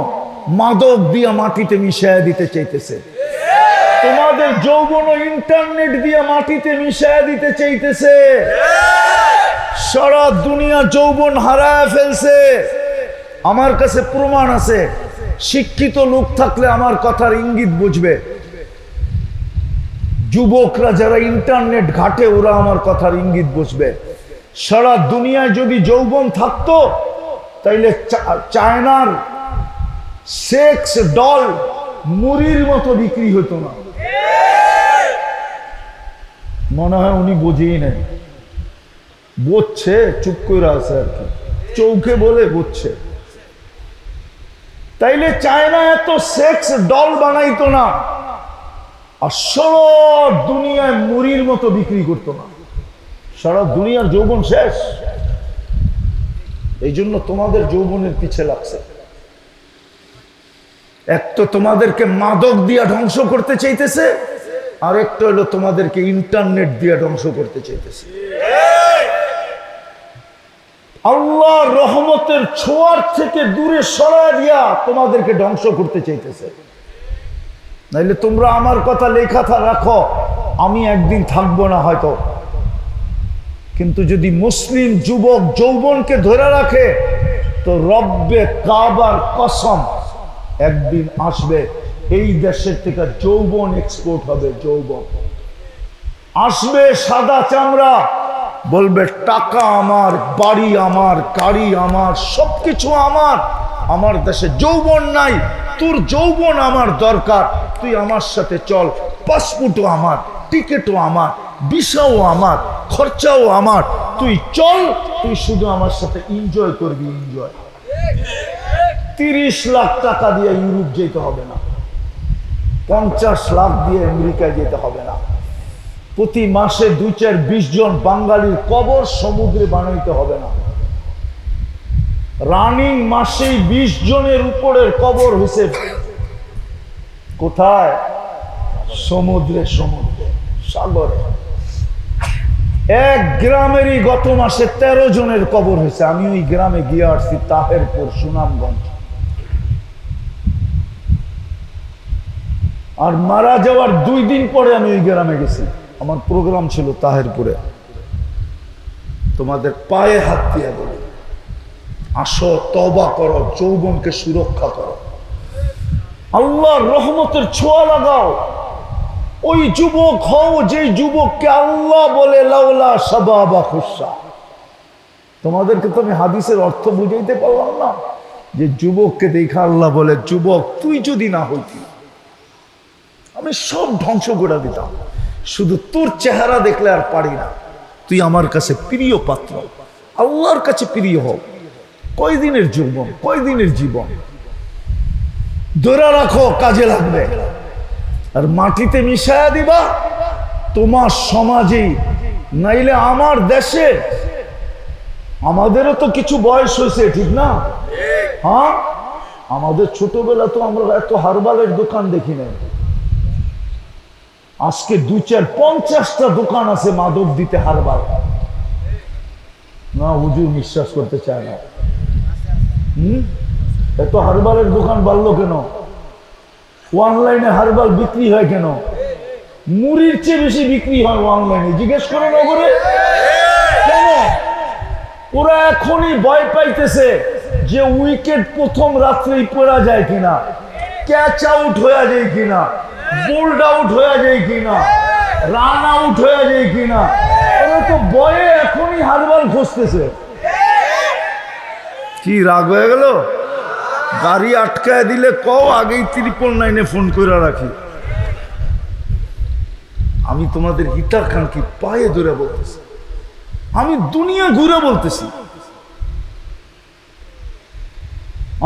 মাদক দিয়া মাটিতে মিশাইয়া দিতে চাইতেছে, তোমাদের যৌবনও ইন্টারনেট দিয়া মাটিতে মিশাইয়া দিতে চাইতেছে। সারা দুনিয়া যৌবন হারায় ফেলছে। আমার কাছে প্রমাণ আছে, শিক্ষিত লোক থাকলে আমার কথার ইঙ্গিত বুঝবে। যুবকরা যারা ইন্টারনেট ঘাটে ওরা আমার কথার ইঙ্গিত বুঝবে। সারা দুনিয়ায় যদি যৌবন থাকতো তাইলে চায়নার সেক্স ডল মুড়ির মতো বিক্রি হতো না। মনে হয় উনি বুঝেই নেই, বুঝছে, চুপ করে আছে আর কি, চৌখে বলে বুঝছে। তাইলে চায়না এত সেক্স ডল বানাইতো না, আর সারা দুনিয়ায় মুড়ির মতো বিক্রি করতো না। সারা দুনিয়ার যৌবন শেষ। এই জন্য তোমাদের যৌবনের পিছে লাগছে। এক তো তোমাদেরকে মাদক দিয়া ধ্বংস করতে চাইতেছে, আর একটা হলো তোমাদেরকে ইন্টারনেট দিয়া ধ্বংস করতে চাইতেছে। আল্লাহর রহমতের ছোঁয়ার থেকে দূরে সরায় দিয়া তোমাদেরকে ধ্বংস করতে চাইতেছে। নাইলে তোমরা আমার কথা লেখা রাখো, আমি একদিন থাকবো না হয়তো, কিন্তু যদি মুসলিম যুবক যৌবনকে ধরে রাখে তো রব্বে কাবার কসম একদিন আসবে এই দেশের থেকে যৌবন এক্সপোর্ট হবে। যৌবন আসবে, সাদা চামড়া, বলবে টাকা আমার, বাড়ি আমার, গাড়ি আমার, সবকিছু আমার। আমার দেশে যৌবন নাই, তোর যৌবন আমার দরকার, তুই আমার সাথে চল। পাসপোর্টও আমার, টিকিটও আমার, ভিসাও আমার, খরচাও আমার, তুই চল, তুই শুধু আমার সাথে এনজয় করবি। এনজয় 30 লাখ টাকা দিয়ে ইউরোপ যেতে হবে না, 50 লাখ দিয়ে আমেরিকা যেতে হবে না, প্রতি মাসে 2-4-20 জন বাঙালির কবর সমুদ্রে বানাইতে হবে না। রানিং মাসেই 20 জনের উপরের কবর হয়েছে কোথায়? সমুদ্রে, সমুদ্রে, সাগরে। এক গ্রামেরই গত মাসে 13 জনের কবর হয়েছে। আমি ওই গ্রামে গিয়ে আসছি, তাহেরপুর, সুনামগঞ্জ। আর মারা যাওয়ার 2 দিন পরে আমি ওই গ্রামে গেছি, আমার প্রোগ্রাম ছিল তাহেরপুরে। তোমাদের পায়ে হাত দিয়ে বলি, আসো, তওবা করো, যৌবনকে সুরক্ষা করো, আল্লাহর রহমতের ছোঁয়া লাগাও। ওই যুবক হও যে যুবককে আল্লাহ বলে লাউলা শাবাবা খুশা। তোমাদেরকে তো আমি হাদিসের অর্থ বুঝাইতে পারলাম না, যে যুবককে দেখা আল্লাহ বলে, যুবক তুই যদি না হইতি আমি সব ধ্বংস করে দিতাম, শুধু তোর চেহারা দেখলে আর পারি না। তুই আমার কাছে প্রিয় পাত্র, আল্লাহর কাছে প্রিয় হোক। কয়দিনের যৌবন, কয়দিনের জীবন, ধরে রাখো, কাজে লাগবে। আর মাটিতে মিশায়া দিবা তোমার সমাজেই, নাইলে আমার দেশে। আমাদেরও তো কিছু বয়স হয়েছে, ঠিক না? হ্যাঁ, আমাদের ছোটবেলা তো আমরা এত হারবালের দোকান দেখি না। আজকে 2-4-50টা দোকান আছে মাদক দিতে, হারবাল না। হুজুর বিশ্বাস করতে চায় না। এত হারবালের দোকান বাড়লো কেন? অনলাইনে হারবাল বিক্রি হয় কেন? মুড়ির চেয়ে বেশি বিক্রি হয় অনলাইনে। জিজ্ঞেস করে নগরে কেন? ওরা এখনই ভয় পাইতেছে যে উইকেট প্রথম রাত্রেই পড়া যায় কিনা, ক্যাচ আউট হয়ে যায় কিনা, বোল্ড আউট হয়ে যায় কিনা, রান আউট হয়ে যায় কিনা। ওরা তো ভয়ে এখনই হারবাল খুঁজতেছে। কি রাগ হয়ে গেল? গাড়ি আটকায় দিলে কও, আগেই 999-এ ফোন করে রাখি। আমি তোমাদের হিতার খানকে পায়ে ধরে বলতেছি, আমি দুনিয়া ঘুরে বলতেছি।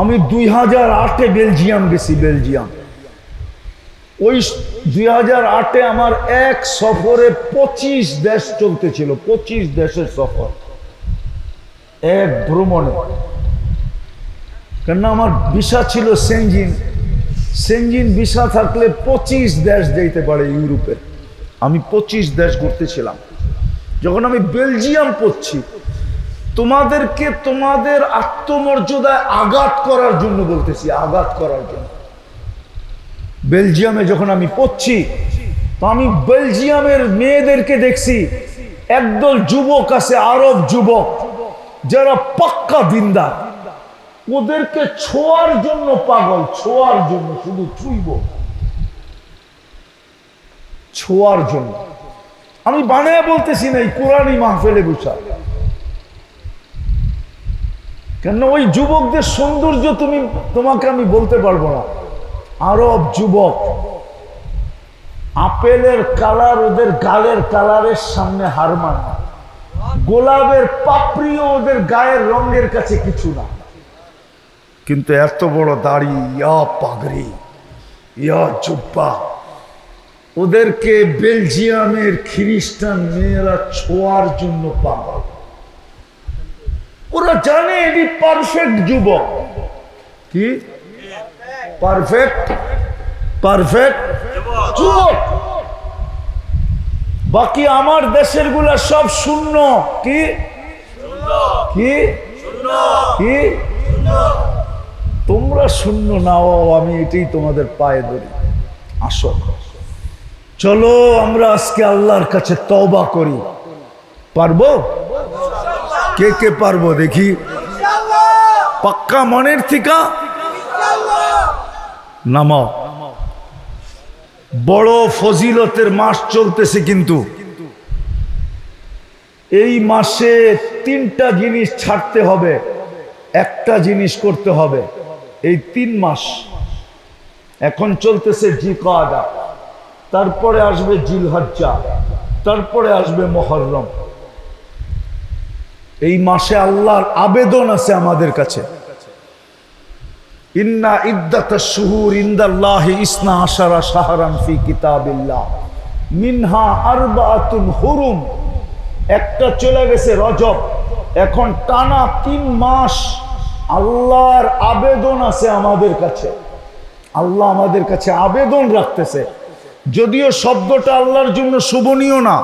আমি 2008-এ বেলজিয়াম গেছি। বেলজিয়াম ওই 2008-এ আমার এক সফরে 25 দেশ চলতেছিল, 25 দেশের সফর এক ভ্রমণে। কেন আমার ভিসা ছিল সেনজিন। সেনজিন ভিসা থাকলে 25 দেশ যেতে পারে ইউরোপে। আমি 25 দেশ ঘুরতেছিলাম। যখন আমি বেলজিয়াম পড়ছি, তোমাদেরকে তোমাদের আত্মমর্যাদায় আঘাত করার জন্য বলতেছি, আঘাত করার জন্য। বেলজিয়ামে যখন আমি পড়ছি, তো আমি বেলজিয়ামের মেয়েদেরকে দেখছি একদল যুবক আছে, আরব যুবক, যারা পাক্কা দিনদার, ওদেরকে ছোঁয়ার জন্য পাগল, ছোঁয়ার জন্য, শুধু ছুঁইব, ছোঁয়ার জন্য। আমি বানায় বলতেছি না, এই কোরআনই মাহফিলে বসা। কেন ওই যুবকদের সৌন্দর্য তোমাকে আমি বলতে পারবো না। আরব যুবক, আপেলের কালার ওদের গালের কালারের সামনে হার মানা, গোলাপের পাপড়িও ওদের গায়ের রঙের কাছে কিছু না, কিন্তু এত বড় দাড়ি, ইয়া পাগড়ি, ইয়া জুব্বা, ওদেরকে বেলজিয়ামের খ্রিস্টান মেয়েরা ছোঁয়ার জন্য পাগল। ওরা জানে এটি পারফেক্ট যুবক। কি পারফেক্ট? পারফেক্ট যুবক। বাকি আমার দেশের গুলা সব শূন্য। কি কি কি? তোমরা শূন্য নাও, আমি এটাই তোমাদের পায়ে ধরি। আসো, চলো আমরা আজকে আল্লাহর কাছে তওবা করি। পারবো? কে কে পারবো দেখি? পাক্কা মনের থেকে নামাও। বড় ফজিলতের মাস চলতেছে, কিন্তু এই মাসে তিনটা জিনিস ছাড়তে হবে, একটা জিনিস করতে হবে। এই 3 মাস এখন চলতেছে জিলকাদা, তারপরে আসবে জিলহজ্জা, তারপরে আসবে মুহররম। এই মাসে আল্লাহর আবেদন আছে আমাদের কাছে। ইন্না ইদ্দাতাশ শুহুর ইনদাল্লাহি 12 শাহরান ফি কিতাবিল্লাহ মিনহা আরবাআতুন হুরুম। একটা চলে গেছে রজব, এখন টানা 3 মাস আল্লাহর আবেদন আছে আমাদের কাছে। আল্লাহ আমাদের কাছে আবেদন রাখতেছে, যদিও শব্দটা আল্লাহর জন্য শোভনীয় না,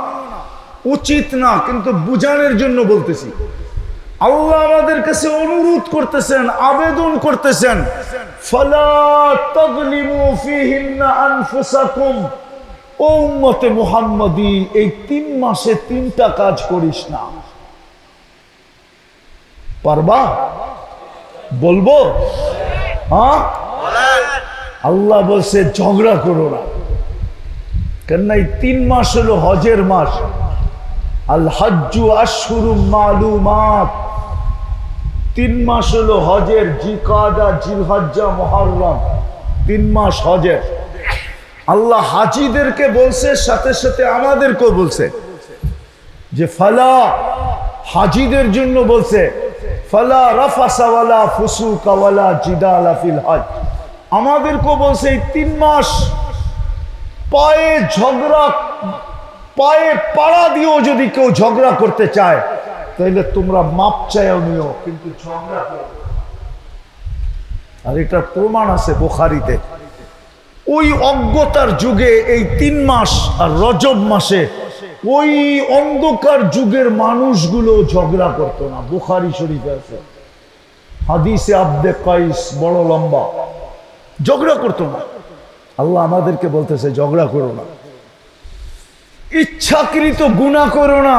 উচিত না, কিন্তু বুঝানোর জন্য বলতেছি। আল্লাহ আমাদের কাছে অনুরোধ করতেছেন, আবেদন করতেছেন, ফালা তাযলিমু ফীহিন্না আনফুসাকুম। ও উম্মতে মুহাম্মাদি, এই 3 মাসে 3টা কাজ করিস না। পারবা? বলবো? হ্যাঁ, আল্লাহ বলছে ঝগড়া করো না। কেন এই 3 মাস হলো হজের মাস। আল হজ্জু আশহুরুম মালুমাত। 3 মাস হলো হজের, জিলকাদা, জিলহজ্জা, মুহররম, 3 মাস হজের। আল্লাহ হাজিদেরকে বলছে, সাথে সাথে আমাদেরকেও বলছে যে ফালা, হাজিদের জন্য বলছে ফালা রাফাসা ওয়ালা ফুসুকা ওয়ালা জিদালা ফিল হজ। আমাদেরকেও বলছে এই 3 মাস পায়ে ঝগড়া, পায়ে পাড়া দিয়েও যদি কেউ ঝগড়া করতে চায় তাহলে তোমরা মাপ চাইও নিও, কিন্তু ঝগড়া করো। আর এটার প্রমাণ আছে বুখারীতে। ওই অজ্ঞতার যুগে এই 3 মাস আর রজব মাসে ওই অন্ধকার যুগের মানুষগুলো ঝগড়া করতো না। বুখারী শরীফে আছে হাদিসে আব্দে কাইস, বড় লম্বা, ঝগড়া করতো না। আল্লাহ আমাদেরকে বলতেছে ঝগড়া করো না, ইচ্ছাকৃত গুনাহ করো না,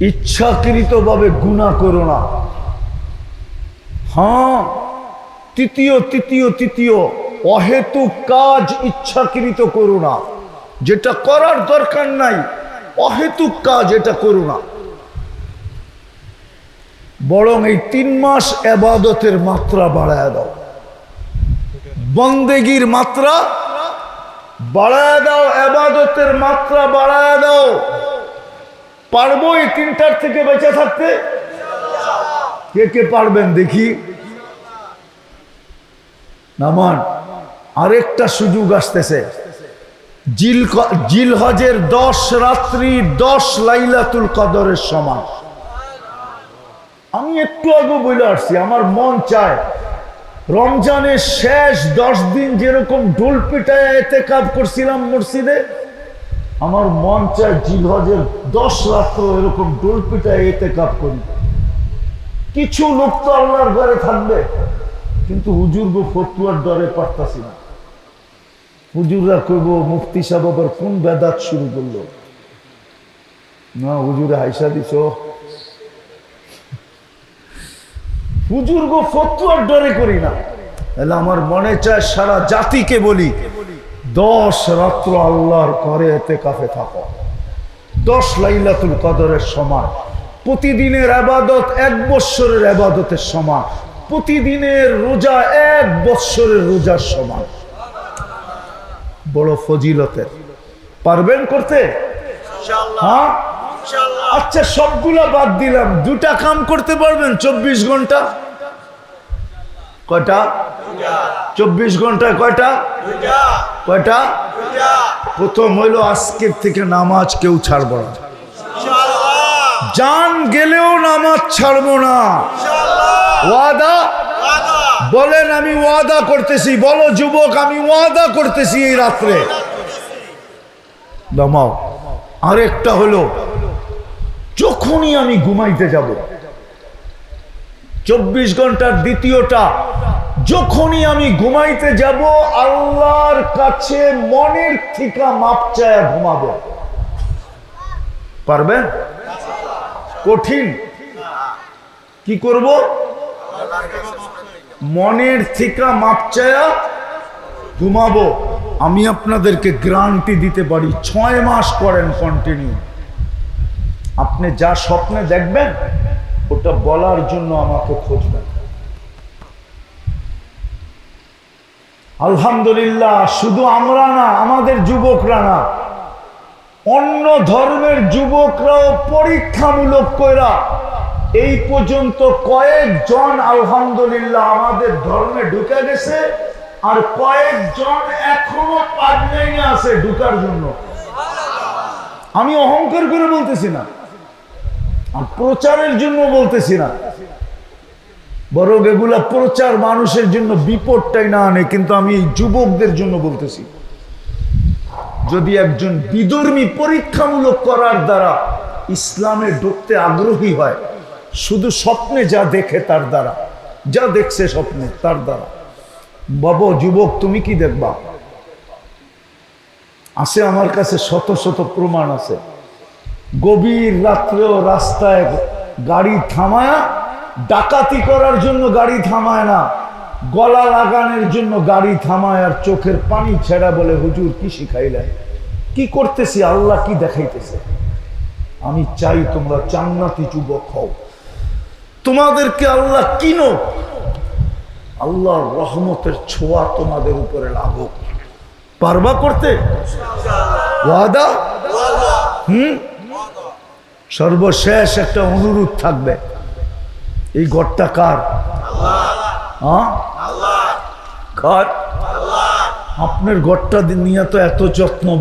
ইচ্ছাকৃত ভাবে গুনাহ করো না। হ্যাঁ, তৃতীয় অহেতুক কাজ ইচ্ছাকৃত করো না, যেটা করার দরকার নাই, অহেতুক কাজ এটা করো না। বরং এই 3 মাস ইবাদতের মাত্রা বাড়ায় দাও, বন্দেগীর মাত্রা বাড়ায় দাও, ইবাদতের মাত্রা বাড়ায় দাও। পারবো এই 3টার থেকে বেঁচে থাকতে? কে কে পারবেন দেখি? নামান। আরেকটা সুযোগ আসতেছে, জিলহজের 10 রাত্রি 10 লাইলাতুল কদরের সমান। আমি একটু আগে বলে আসছি, আমার মন চায় রমজানের শেষ 10 দিন যেরকম ঢোল পিটায় ইতিকাফ করছিলাম মসজিদে, আমার মন চায় জিলহজের 10 রাত্র এরকম ঢোল পিটায় ইতিকাফ করি। কিছু লোক তো আল্লাহর ঘরে থাকবে, কিন্তু হুজুর গো ফতুয়ার ডরে পারতাছি না। হুজুররা কইব মুফতি সাহেব আবার কোন বেদাত শুরু করলো, না হুজুরে হাইসা দিছ, হুজুর গো ফতুয়ার ডরে করি না। তাহলে আমার মনে চায় সারা জাতিকে বলি 10 রাত্র আল্লাহর ঘরে এতেকাফে থাকো, 10 লাইলাতুল কদরের সমান। প্রতিদিনের আবাদত 1 বৎসরের আবাদতের সমান, প্রতিদিনের রোজা 1 বৎসরের রোজার সমান। বড় ফজিলতের। পারবেন করতে? হ্যাঁ, আচ্ছা সবগুলা বাদ দিলাম, 2টা কাম করতে পারবেন 24 ঘন্টা? কয়টা? 24 ঘন্টায় কয়টা? কয়টা? প্রথম হইল আজকের থেকে নামাজ কেউ ছাড়ব না, জান গেলেও নামাজ ছাড়বো না। ওয়াদা বলেন, আমি ওয়াদা করতেছি। বলো যুবক, আমি ওয়াদা করতেছি এই রাত্রে। নামাও। আরেকটা হলো, যখনই আমি ঘুমাইতে যাব, 24 ঘন্টার দ্বিতীয়টা, যখনই আমি ঘুমাইতে যাব আল্লাহর কাছে মনের থেকে মাপ চায়া ঘুমাবো। পারবেন? কঠিন? কি করব? মনের থেকে মাপ চায়া ঘুমাবো। আমি আপনাদেরকে গ্যারান্টি দিতে পারি 6 মাস করেন কন্টিনিউ, আপনি যা স্বপ্নে দেখবেন ওটা বলার জন্য আমাকে খুঁজবেন। আলহামদুলিল্লাহ, শুধু আমরা না, আমাদের যুবকরা না, অন্য ধর্মের যুবকরাও পরীক্ষামূলক কইরা এই পর্যন্ত কয়েকজন আলহামদুলিল্লাহ আমাদের ধর্মে ঢুকে গেছে, আর কয়েকজন এখনো পাইপলাইনে আছে ঢুকার জন্য। আমি অহংকার করে বলতেছি না, আর প্রচারের জন্য বলতেছি না, বরং এগুলা প্রচার মানুষের জন্য বিপদটাই না আনে, কিন্তু আমি এই যুবকদের জন্য বলতেছি। যদি একজন বিধর্মী পরীক্ষামূলক করার দ্বারা ইসলামে ঢুকতে আগ্রহী হয়, শুধু স্বপ্নে যা দেখে তার দ্বারা, যা দেখছে স্বপ্নে তার দ্বারা, বাবা যুবক তুমি কি দেখবা? আছে আমার কাছে শত শত প্রমাণ আছে। গভীর রাত্রেও রাস্তায় গাড়ি থামায়া, ডাকাতি করার জন্য গাড়ি থামায় না, গলা লাগানোর জন্য গাড়ি থামায়, আর চোখের পানি ছেড়া বলে হুজুর কি শিখাইলেন? কি করতেছি? আল্লাহ কি দেখাইতেছে? আমি চাই তোমরা জান্নাতি যুবক হও, তোমাদেরকে আল্লাহ কিনো, আল্লাহর রহমতের ছোঁয়া তোমাদের উপরে লাগুক। পারবা করতে? ওয়াদা? সর্বশেষ একটা অনুরোধ থাকবে, এই ঘরটা কার? হ্যাঁ, কার? আপনার ঘরটা নিয়ে তো এত যত্ন